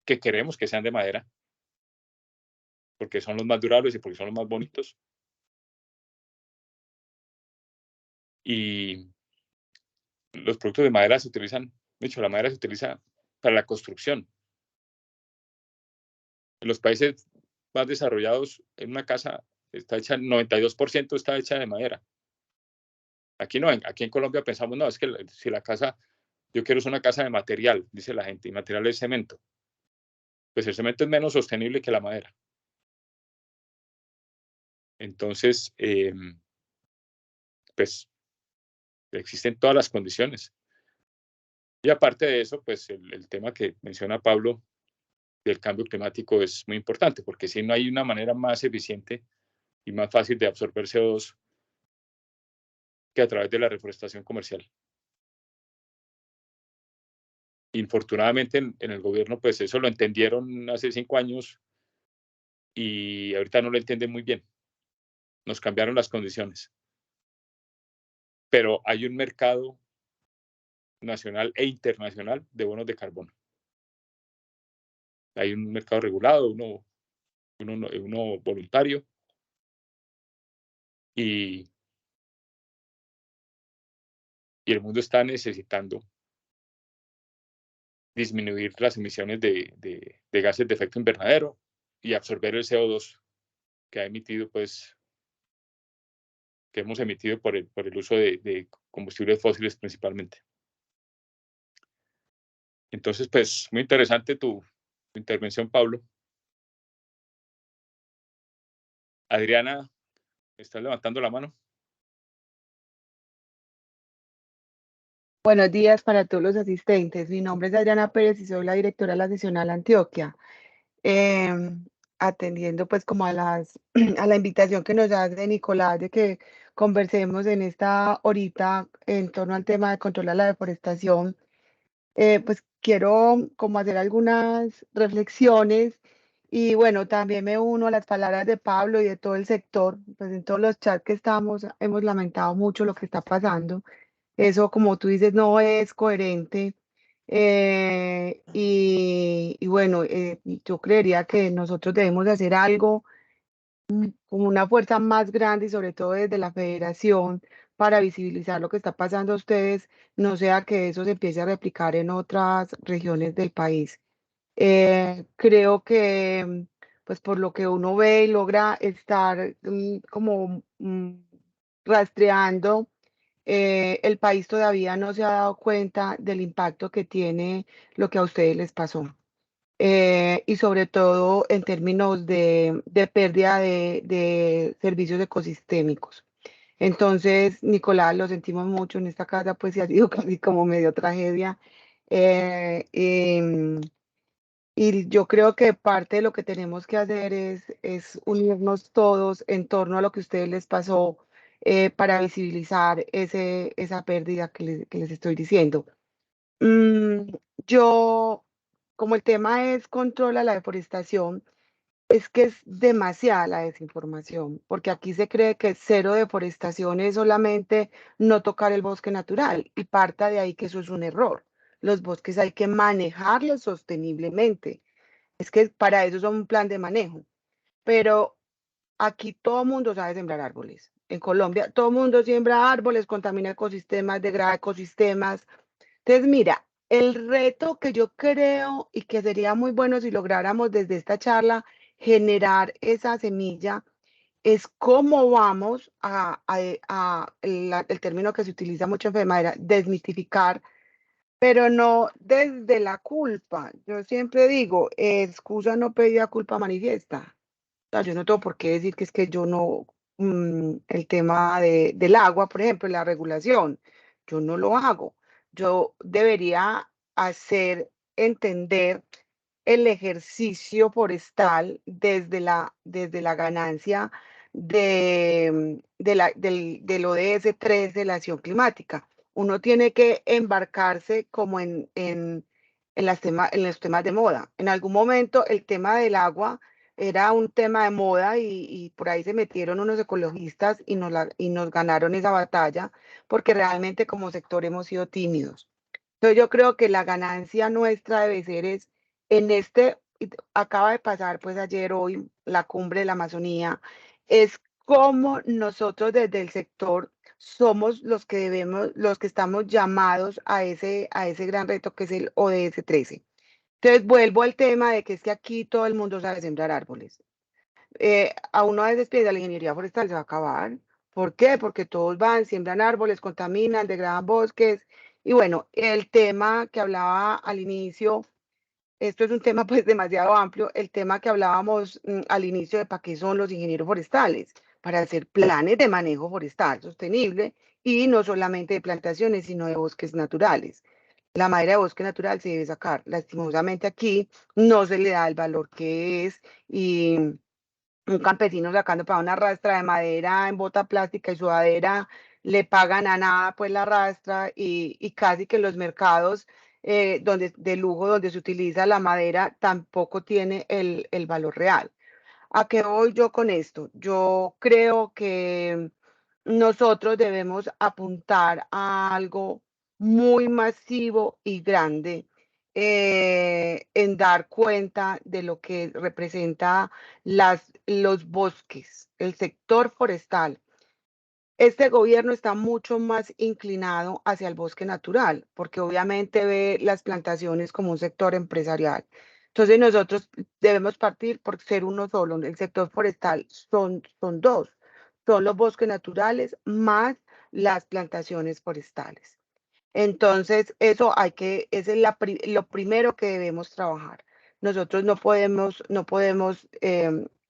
que queremos que sean de madera, porque son los más durables y porque son los más bonitos. Y los productos de madera se utilizan, de hecho, la madera se utiliza para la construcción. En los países más desarrollados, en una casa está hecha, 92% está hecha de madera. Aquí no, aquí en Colombia pensamos, no, es que si la casa, yo quiero una casa de material, dice la gente, y material es cemento. Pues el cemento es menos sostenible que la madera. Entonces, pues existen todas las condiciones. Y aparte de eso, pues el tema que menciona Pablo del cambio climático es muy importante, porque si no hay una manera más eficiente y más fácil de absorber CO2 que a través de la reforestación comercial. Infortunadamente en el gobierno, pues eso lo entendieron hace 5 años y ahorita no lo entienden muy bien. Nos cambiaron las condiciones. Pero hay un mercado nacional e internacional de bonos de carbono. Hay un mercado regulado, uno voluntario, y el mundo está necesitando disminuir las emisiones de gases de efecto invernadero y absorber el CO2 que ha emitido, pues, que hemos emitido por el uso de combustibles fósiles principalmente. Entonces, pues, muy interesante tu intervención, Pablo. Adriana, ¿estás levantando la mano? Buenos días para todos los asistentes. Mi nombre es Adriana Pérez y soy la directora de la seccional Antioquia. Atendiendo pues como a la invitación que nos hace Nicolás de que conversemos en esta horita en torno al tema de controlar la deforestación, pues quiero como hacer algunas reflexiones y bueno, también me uno a las palabras de Pablo y de todo el sector, pues en todos los chats que estamos hemos lamentado mucho lo que está pasando. Eso, como tú dices, no es coherente. Y bueno, yo creería que nosotros debemos de hacer algo como una fuerza más grande y sobre todo desde la federación para visibilizar lo que está pasando a ustedes, no sea que eso se empiece a replicar en otras regiones del país. Creo que, pues por lo que uno ve y logra estar como rastreando, el país todavía no se ha dado cuenta del impacto que tiene lo que a ustedes les pasó. y sobre todo en términos de pérdida de servicios ecosistémicos. Entonces, Nicolás, lo sentimos mucho en esta casa, pues sí ha sido casi como medio tragedia. Y yo creo que parte de lo que tenemos que hacer es unirnos todos en torno a lo que a ustedes les pasó, para visibilizar esa pérdida que les estoy diciendo. Mm, yo, como el tema es controla la deforestación, es que es demasiada la desinformación, porque aquí se cree que cero deforestación es solamente no tocar el bosque natural, y parta de ahí que eso es un error. Los bosques hay que manejarlos sosteniblemente. Es que para eso son un plan de manejo. Pero aquí todo el mundo sabe sembrar árboles. En Colombia todo el mundo siembra árboles, contamina ecosistemas, degrada ecosistemas. Entonces, mira, el reto que yo creo y que sería muy bueno si lográramos desde esta charla generar esa semilla es cómo vamos el término que se utiliza mucho en FEMADERA, desmitificar, pero no desde la culpa. Yo siempre digo, excusa no pedida, culpa manifiesta. O sea, yo no tengo por qué decir que es que yo no, el tema del agua, por ejemplo, la regulación, yo no lo hago. Yo debería hacer entender el ejercicio forestal desde la ganancia del ODS 3 de la acción climática. Uno tiene que embarcarse como en los temas de moda. En algún momento el tema del agua era un tema de moda y por ahí se metieron unos ecologistas y nos ganaron esa batalla porque realmente como sector hemos sido tímidos. Entonces yo creo que la ganancia nuestra debe ser acaba de pasar pues ayer, hoy, la cumbre de la Amazonía, es como nosotros desde el sector somos los que estamos llamados a ese gran reto que es el ODS 13. Entonces vuelvo al tema de que es que aquí todo el mundo sabe sembrar árboles. A uno a veces piensa la ingeniería forestal se va a acabar. ¿Por qué? Porque todos van, siembran árboles, contaminan, degradan bosques. Y bueno, el tema que hablaba al inicio, esto es un tema pues demasiado amplio, el tema que hablábamos al inicio de para qué son los ingenieros forestales, para hacer planes de manejo forestal sostenible y no solamente de plantaciones, sino de bosques naturales. La madera de bosque natural se debe sacar. Lastimosamente aquí no se le da el valor que es y un campesino sacando para una rastra de madera en bota plástica y sudadera, le pagan a nada pues la rastra y casi que los mercados de lujo donde se utiliza la madera tampoco tiene el valor real. ¿A qué voy yo con esto? Yo creo que nosotros debemos apuntar a algo muy masivo y grande, en dar cuenta de lo que representa los bosques, el sector forestal. Este gobierno está mucho más inclinado hacia el bosque natural, porque obviamente ve las plantaciones como un sector empresarial. Entonces nosotros debemos partir por ser uno solo. El sector forestal son dos, son los bosques naturales más las plantaciones forestales. Entonces, ese es lo primero que debemos trabajar. Nosotros no podemos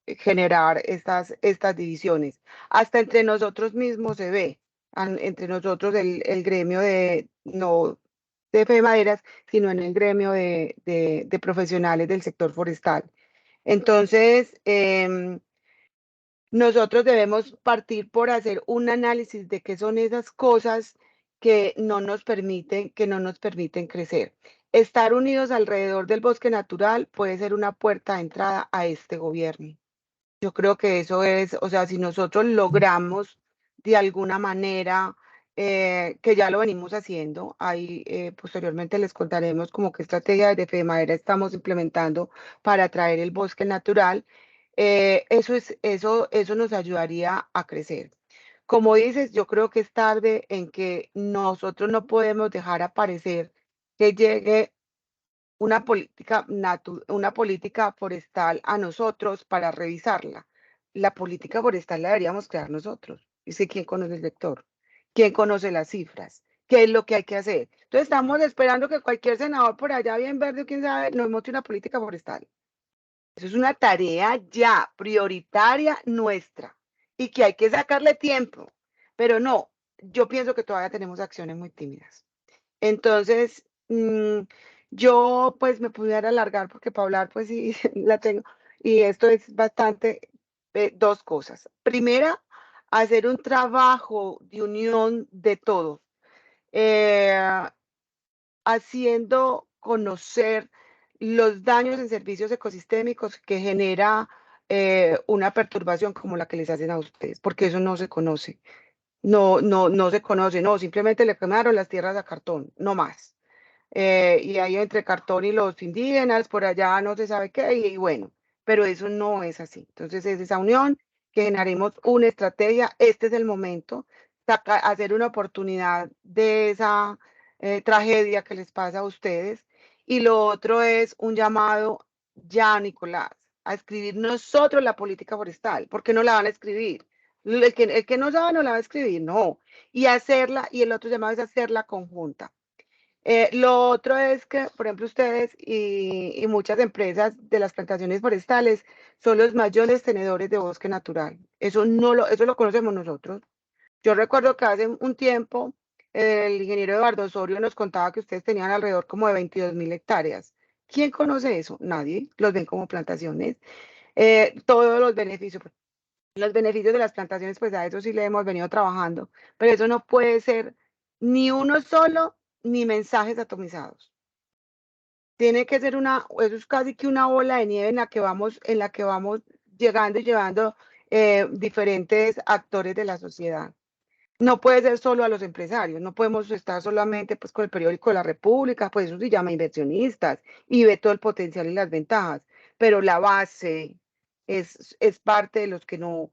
generar estas divisiones. Hasta entre nosotros mismos se ve, entre nosotros el gremio no de FEMADERAS, sino en el gremio de profesionales del sector forestal. Entonces, nosotros debemos partir por hacer un análisis de qué son esas cosas que no nos permiten crecer. Estar unidos alrededor del bosque natural puede ser una puerta de entrada a este gobierno. Yo creo que eso es, o sea, si nosotros logramos de alguna manera, que ya lo venimos haciendo, ahí posteriormente les contaremos como qué estrategia de FEMADERA estamos implementando para traer el bosque natural, eso nos ayudaría a crecer. Como dices, yo creo que es tarde en que nosotros no podemos dejar aparecer que llegue una política forestal a nosotros para revisarla. La política forestal la deberíamos crear nosotros. Dice, ¿quién conoce el sector? ¿Quién conoce las cifras? qué es lo que hay que hacer. Entonces estamos esperando que cualquier senador por allá bien verde, quién sabe, nos monte una política forestal. Eso es una tarea ya prioritaria nuestra y que hay que sacarle tiempo. Pero no, yo pienso que todavía tenemos acciones muy tímidas. Entonces, yo pues me pudiera alargar porque para hablar pues sí la tengo. Y esto es bastante, dos cosas. Primera, hacer un trabajo de unión de todos, haciendo conocer los daños en servicios ecosistémicos que genera una perturbación como la que les hacen a ustedes, porque eso no se conoce. No se conoce, no, simplemente le quemaron las tierras a Cartón, no más. Y ahí entre Cartón y los indígenas, por allá no se sabe qué, y bueno, pero eso no es así. Entonces es esa unión, que generemos una estrategia, este es el momento, hacer una oportunidad de esa tragedia que les pasa a ustedes. Y lo otro es un llamado ya, Nicolás, a escribir nosotros la política forestal, porque no la van a escribir. El que no sabe no la va a escribir, no. Y hacerla, y el otro llamado es hacerla conjunta. Lo otro es que, por ejemplo, ustedes y muchas empresas de las plantaciones forestales son los mayores tenedores de bosque natural. Eso lo conocemos nosotros. Yo recuerdo que hace un tiempo el ingeniero Eduardo Osorio nos contaba que ustedes tenían alrededor como de 22.000 hectáreas. ¿Quién conoce eso? Nadie. Los ven como plantaciones. Todos los beneficios de las plantaciones, pues a eso sí le hemos venido trabajando, pero eso no puede ser ni uno solo ni mensajes atomizados. Tiene que ser eso es casi que una bola de nieve en la que vamos llegando y llevando diferentes actores de la sociedad. No puede ser solo a los empresarios, no podemos estar solamente pues con el periódico de La República, pues eso se llama inversionistas y ve todo el potencial y las ventajas, pero la base es parte de los que no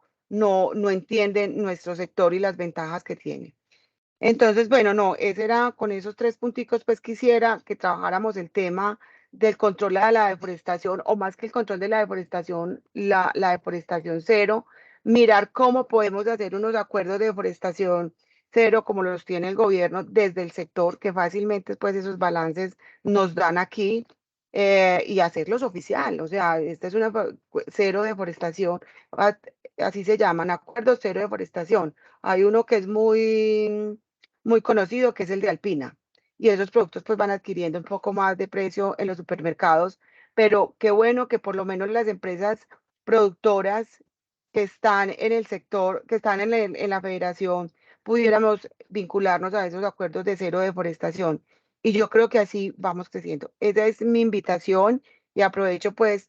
entienden nuestro sector y las ventajas que tiene. Entonces, bueno, no, ese era con esos tres punticos, pues quisiera que trabajáramos el tema del control de la deforestación, o más que el control de la deforestación, la deforestación cero, mirar cómo podemos hacer unos acuerdos de deforestación cero como los tiene el gobierno desde el sector, que fácilmente pues esos balances nos dan aquí, y hacerlos oficial. O sea, esta es una cero deforestación, así se llaman, acuerdos cero deforestación. Hay uno que es muy conocido, que es el de Alpina. Y esos productos pues van adquiriendo un poco más de precio en los supermercados, pero qué bueno que por lo menos las empresas productoras que están en el sector, que están en la federación, pudiéramos vincularnos a esos acuerdos de cero deforestación. Y yo creo que así vamos creciendo. Esa es mi invitación y aprovecho pues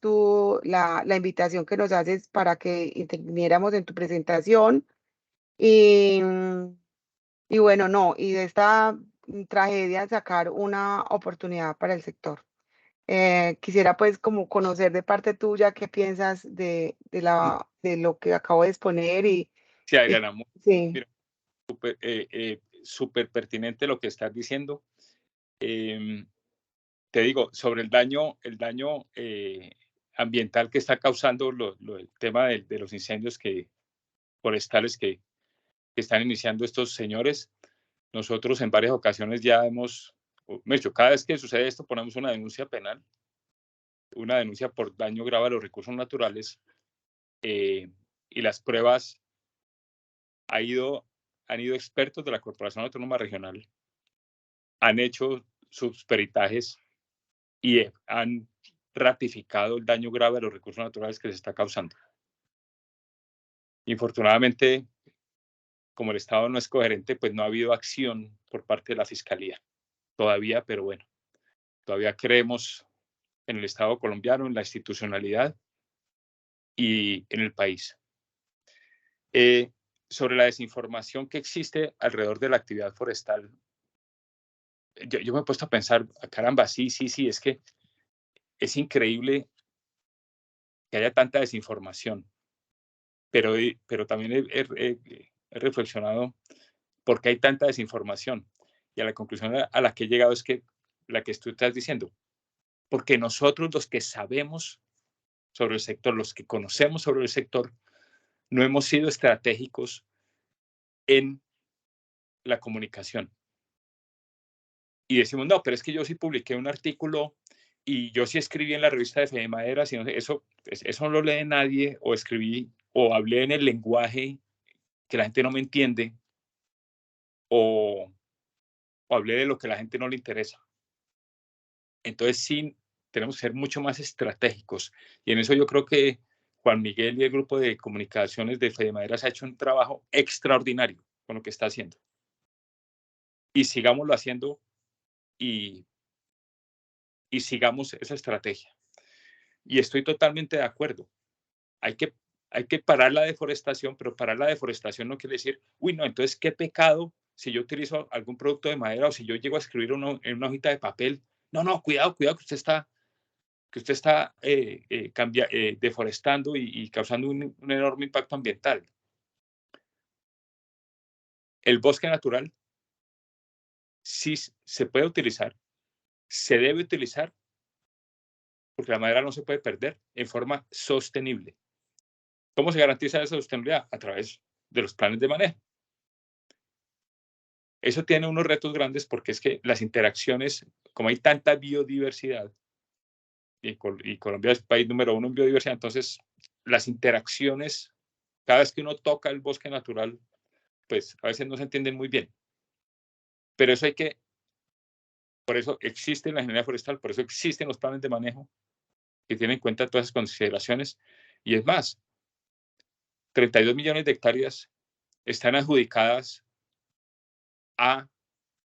la invitación que nos haces para que interviniéramos en tu presentación. Y, y bueno, no, y de esta tragedia sacar una oportunidad para el sector. Quisiera pues como conocer de parte tuya qué piensas de lo que acabo de exponer Sí, Adriana, sí. Súper pertinente lo que estás diciendo. Te digo, sobre el daño ambiental que está causando el tema de los incendios forestales que están iniciando estos señores. Nosotros en varias ocasiones ya hemos hecho, cada vez que sucede esto ponemos una denuncia penal, una denuncia por daño grave a los recursos naturales, y las pruebas han ido expertos de la Corporación Autónoma Regional, han hecho sus peritajes y han ratificado el daño grave a los recursos naturales que se está causando. Infortunadamente, como el Estado no es coherente, pues no ha habido acción por parte de la Fiscalía todavía, pero bueno, todavía creemos en el Estado colombiano, en la institucionalidad y en el país. Sobre la desinformación que existe alrededor de la actividad forestal, yo me he puesto a pensar, caramba, sí, es que es increíble que haya tanta desinformación, pero también he reflexionado por qué hay tanta desinformación, y a la conclusión a la que he llegado es que la que tú estás diciendo, porque nosotros los que sabemos sobre el sector, los que conocemos sobre el sector, no hemos sido estratégicos en la comunicación. y decimos, no, pero es que yo sí publiqué un artículo y yo sí escribí en la revista de FEDEMADERA, sino eso no lo lee nadie, o escribí o hablé en el lenguaje que la gente no me entiende, o hablé de lo que a la gente no le interesa. Entonces sí, tenemos que ser mucho más estratégicos, y en eso yo creo que Juan Miguel y el grupo de comunicaciones de FEDEMADERA se ha hecho un trabajo extraordinario con lo que está haciendo. Y sigámoslo haciendo y sigamos esa estrategia. Y estoy totalmente de acuerdo. Hay que parar la deforestación, pero parar la deforestación no quiere decir, uy, no, entonces qué pecado si yo utilizo algún producto de madera o si yo llego a escribir en una hojita de papel. No, cuidado que usted está deforestando y causando un enorme impacto ambiental. El bosque natural sí se puede utilizar, se debe utilizar, porque la madera no se puede perder en forma sostenible. ¿Cómo se garantiza esa sostenibilidad? A través de los planes de manejo. Eso tiene unos retos grandes porque es que las interacciones, como hay tanta biodiversidad, y Colombia es el país número 1 en biodiversidad, entonces las interacciones, cada vez que uno toca el bosque natural, pues a veces no se entienden muy bien. Pero eso por eso existe la ingeniería forestal, por eso existen los planes de manejo que tienen en cuenta todas esas consideraciones. Y es más, 32 millones de hectáreas están adjudicadas a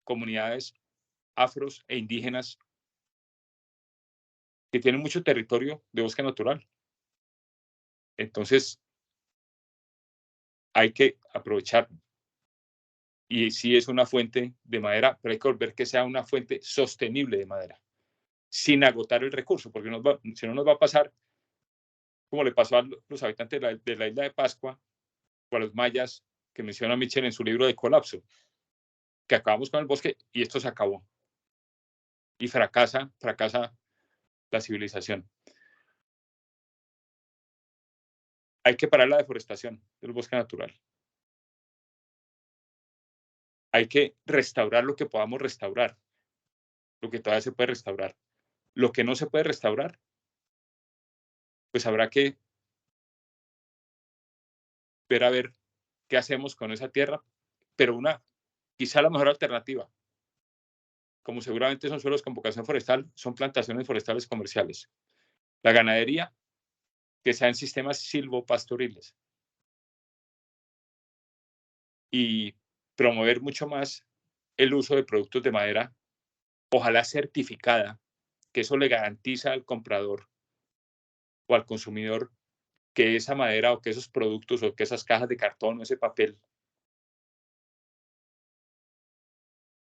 comunidades afros e indígenas que tienen mucho territorio de bosque natural. Entonces, hay que aprovecharlo. Y sí es una fuente de madera, pero hay que volver que sea una fuente sostenible de madera, sin agotar el recurso, porque si no nos va a pasar como le pasó a los habitantes de la isla de Pascua o a los mayas que menciona Mitchell en su libro de Colapso, que acabamos con el bosque y esto se acabó. Y fracasa la civilización. Hay que parar la deforestación del bosque natural. Hay que restaurar lo que podamos restaurar, lo que todavía se puede restaurar. Lo que no se puede restaurar, pues habrá que ver a ver qué hacemos con esa tierra, pero quizá la mejor alternativa, como seguramente son suelos con vocación forestal, son plantaciones forestales comerciales. La ganadería, que sea en sistemas silvopastoriles. Y promover mucho más el uso de productos de madera, ojalá certificada, que eso le garantiza al comprador o al consumidor que esa madera o que esos productos o que esas cajas de cartón o ese papel,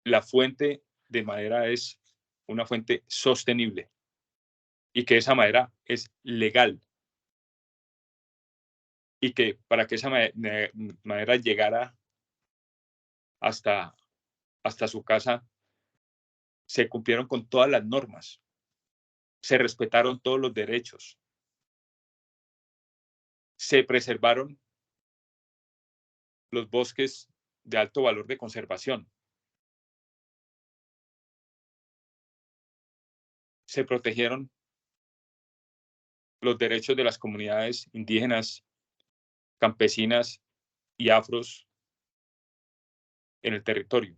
la fuente de madera es una fuente sostenible y que esa madera es legal y que para que esa madera llegara hasta su casa se cumplieron con todas las normas, se respetaron todos los derechos, se preservaron los bosques de alto valor de conservación, se protegieron los derechos de las comunidades indígenas, campesinas y afros en el territorio.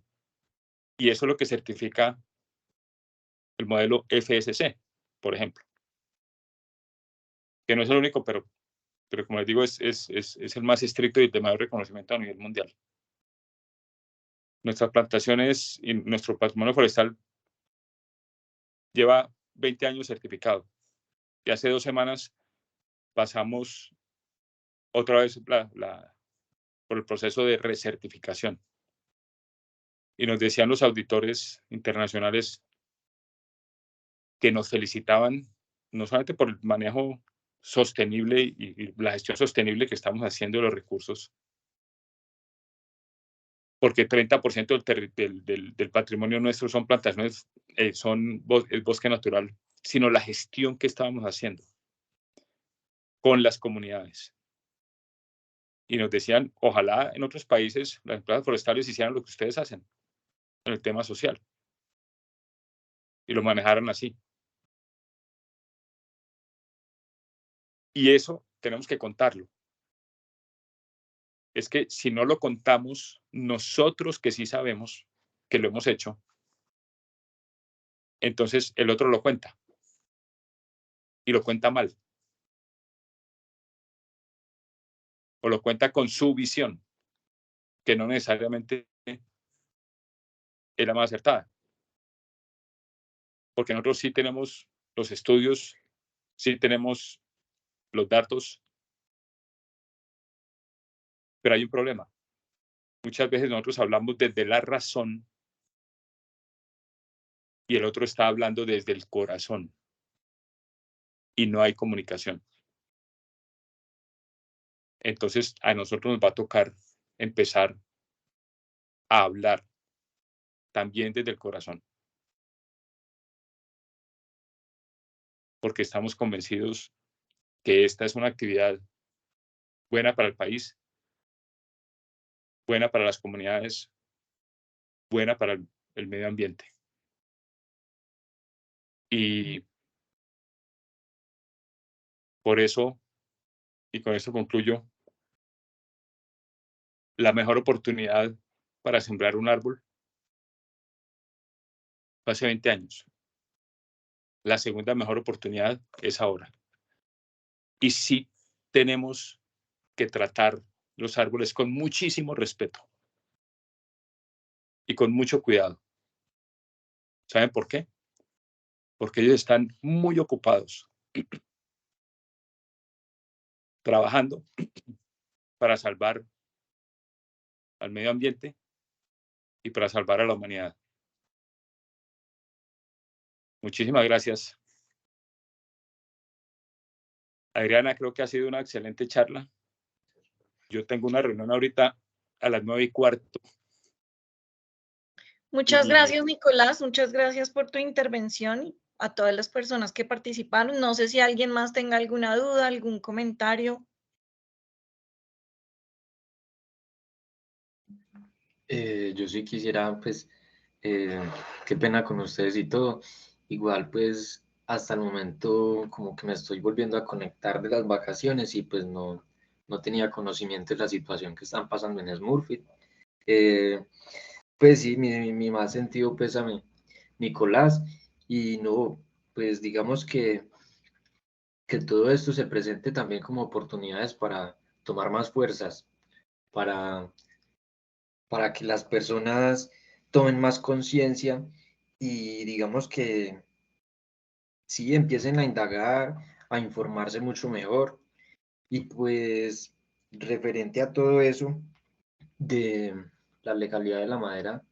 Y eso es lo que certifica el modelo FSC, por ejemplo, que no es el único, pero como les digo, es el más estricto y de mayor reconocimiento a nivel mundial. Nuestras plantaciones y nuestro patrimonio forestal lleva 20 años certificado. Y hace 2 semanas pasamos otra vez por el proceso de recertificación. Y nos decían los auditores internacionales que nos felicitaban no solamente por el manejo sostenible y la gestión sostenible que estamos haciendo de los recursos, porque 30% del patrimonio nuestro son plantaciones, el bosque natural, sino la gestión que estábamos haciendo con las comunidades. Y nos decían, ojalá en otros países las empresas forestales hicieran lo que ustedes hacen en el tema social. y lo manejaran así. Y eso tenemos que contarlo. Es que si no lo contamos, nosotros que sí sabemos que lo hemos hecho, entonces el otro lo cuenta y lo cuenta mal. O lo cuenta con su visión, que no necesariamente es la más acertada. Porque nosotros sí tenemos los estudios, sí tenemos los datos, pero hay un problema. Muchas veces nosotros hablamos desde la razón y el otro está hablando desde el corazón y no hay comunicación. Entonces a nosotros nos va a tocar empezar a hablar también desde el corazón. Porque estamos convencidos que esta es una actividad buena para el país, buena para las comunidades, buena para el medio ambiente. Y por eso, y con esto concluyo, la mejor oportunidad para sembrar un árbol fue hace 20 años. La segunda mejor oportunidad es ahora. Y sí tenemos que tratar los árboles con muchísimo respeto y con mucho cuidado. ¿Saben por qué? Porque ellos están muy ocupados trabajando para salvar al medio ambiente y para salvar a la humanidad. Muchísimas gracias. Adriana, creo que ha sido una excelente charla. Yo tengo una reunión ahorita a las 9:15. Muchas gracias, Nicolás. Muchas gracias por tu intervención y a todas las personas que participaron. No sé si alguien más tenga alguna duda, algún comentario. Yo sí quisiera, pues, qué pena con ustedes y todo. Igual, pues, hasta el momento como que me estoy volviendo a conectar de las vacaciones y pues no tenía conocimiento de la situación que están pasando en Smurfit. Pues sí, mi más sentido pésame, Nicolás. Y no, pues digamos que todo esto se presente también como oportunidades para tomar más fuerzas, para que las personas tomen más conciencia y digamos que sí empiecen a indagar, a informarse mucho mejor. Y pues referente a todo eso de la legalidad de la madera,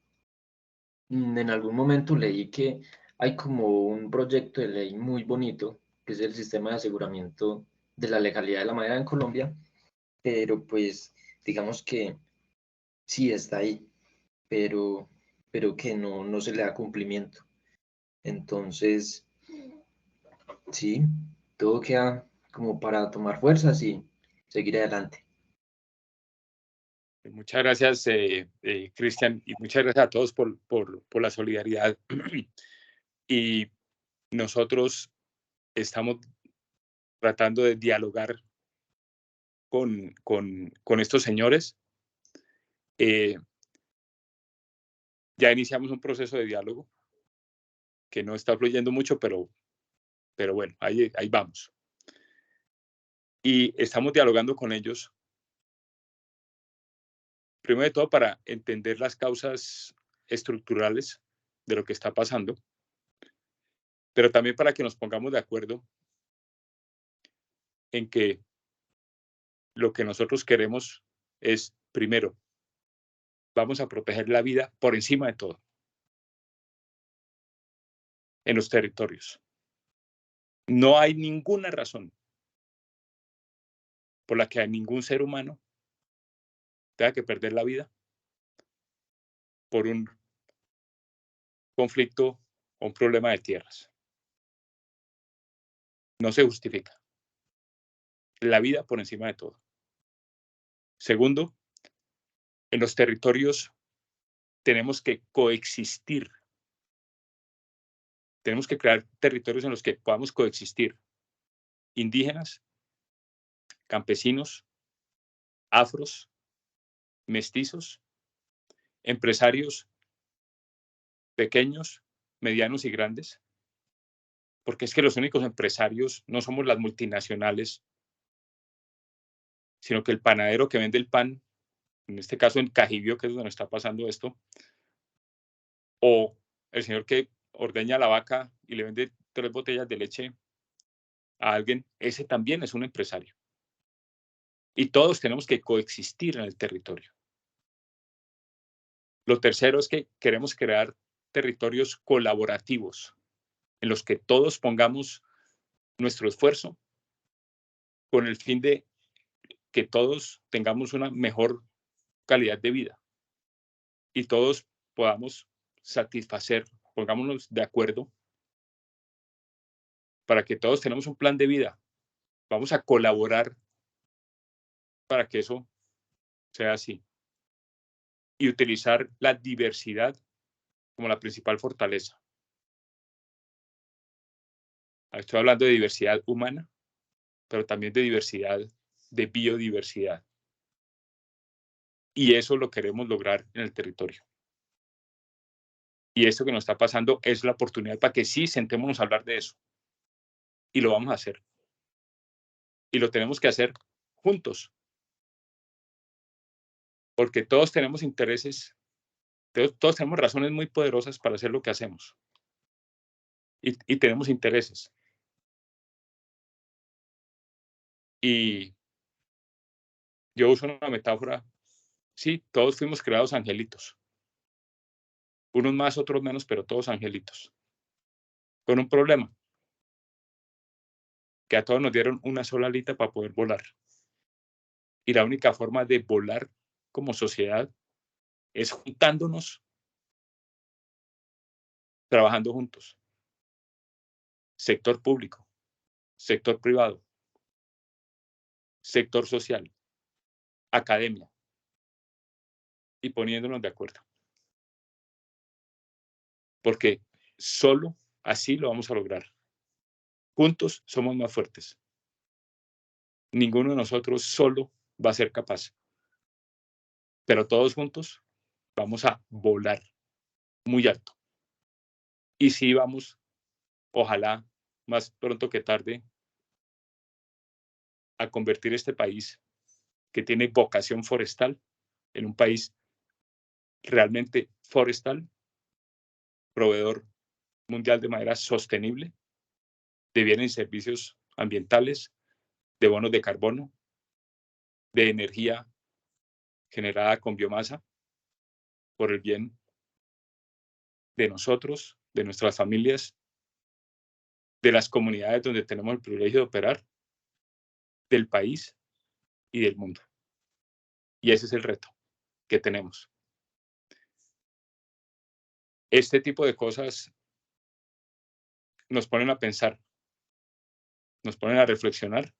en algún momento leí que hay como un proyecto de ley muy bonito, que es el sistema de aseguramiento de la legalidad de la madera en Colombia, pero pues digamos que sí está ahí, pero, que no se le da cumplimiento. Entonces, sí, todo queda como para tomar fuerzas y seguir adelante. Muchas gracias, Cristian, y muchas gracias a todos por la solidaridad. Y nosotros estamos tratando de dialogar con estos señores. Ya iniciamos un proceso de diálogo que no está fluyendo mucho, pero bueno, ahí vamos. Y estamos dialogando con ellos, primero de todo para entender las causas estructurales de lo que está pasando, pero también para que nos pongamos de acuerdo en que lo que nosotros queremos es, primero, vamos a proteger la vida por encima de todo en los territorios. No hay ninguna razón por la que ningún ser humano tenga que perder la vida por un conflicto o un problema de tierras. No se justifica. La vida por encima de todo. Segundo, en los territorios tenemos que coexistir Tenemos que crear territorios en los que podamos coexistir indígenas, campesinos, afros, mestizos, empresarios pequeños, medianos y grandes, porque es que los únicos empresarios no somos las multinacionales, sino que el panadero que vende el pan, en este caso en Cajibio, que es donde está pasando esto, o el señor que ordeña la vaca y le vende 3 botellas de leche a alguien, ese también es un empresario. Y todos tenemos que coexistir en el territorio. Lo tercero es que queremos crear territorios colaborativos en los que todos pongamos nuestro esfuerzo con el fin de que todos tengamos una mejor calidad de vida y todos podamos satisfacer, pongámonos de acuerdo para que todos tenemos un plan de vida. Vamos a colaborar para que eso sea así y utilizar la diversidad como la principal fortaleza. Estoy hablando de diversidad humana, pero también de diversidad, de biodiversidad. Y eso lo queremos lograr en el territorio. Y esto que nos está pasando es la oportunidad para que sí sentémonos a hablar de eso. Y lo vamos a hacer. Y lo tenemos que hacer juntos. Porque todos tenemos intereses, todos tenemos razones muy poderosas para hacer lo que hacemos. Y tenemos intereses. Y yo uso una metáfora. Sí, todos fuimos creados angelitos. Unos más, otros menos, pero todos angelitos. Con un problema. Que a todos nos dieron una sola alita para poder volar. Y la única forma de volar como sociedad es juntándonos, trabajando juntos. Sector público, sector privado, sector social, academia, y poniéndonos de acuerdo. Porque solo así lo vamos a lograr. Juntos somos más fuertes. Ninguno de nosotros solo va a ser capaz. Pero todos juntos vamos a volar muy alto. Y sí vamos, ojalá, más pronto que tarde, a convertir este país que tiene vocación forestal en un país realmente forestal, proveedor mundial de madera sostenible, de bienes y servicios ambientales, de bonos de carbono, de energía generada con biomasa, por el bien de nosotros, de nuestras familias, de las comunidades donde tenemos el privilegio de operar, del país y del mundo. Y ese es el reto que tenemos. Este tipo de cosas nos ponen a pensar, nos ponen a reflexionar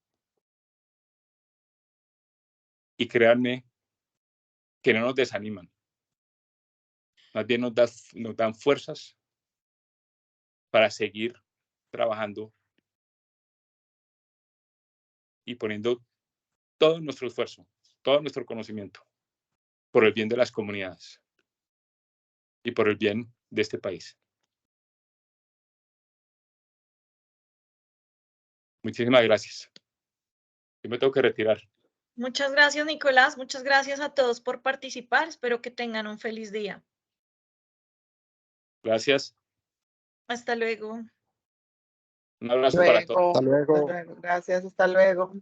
y créanme que no nos desaniman. Más bien nos dan fuerzas para seguir trabajando y poniendo todo nuestro esfuerzo, todo nuestro conocimiento por el bien de las comunidades y por el bien de este país. Muchísimas gracias. Yo me tengo que retirar. Muchas gracias, Nicolás. Muchas gracias a todos por participar. Espero que tengan un feliz día. Gracias. Hasta luego. Un abrazo para todos. Luego. Hasta luego. Gracias, hasta luego.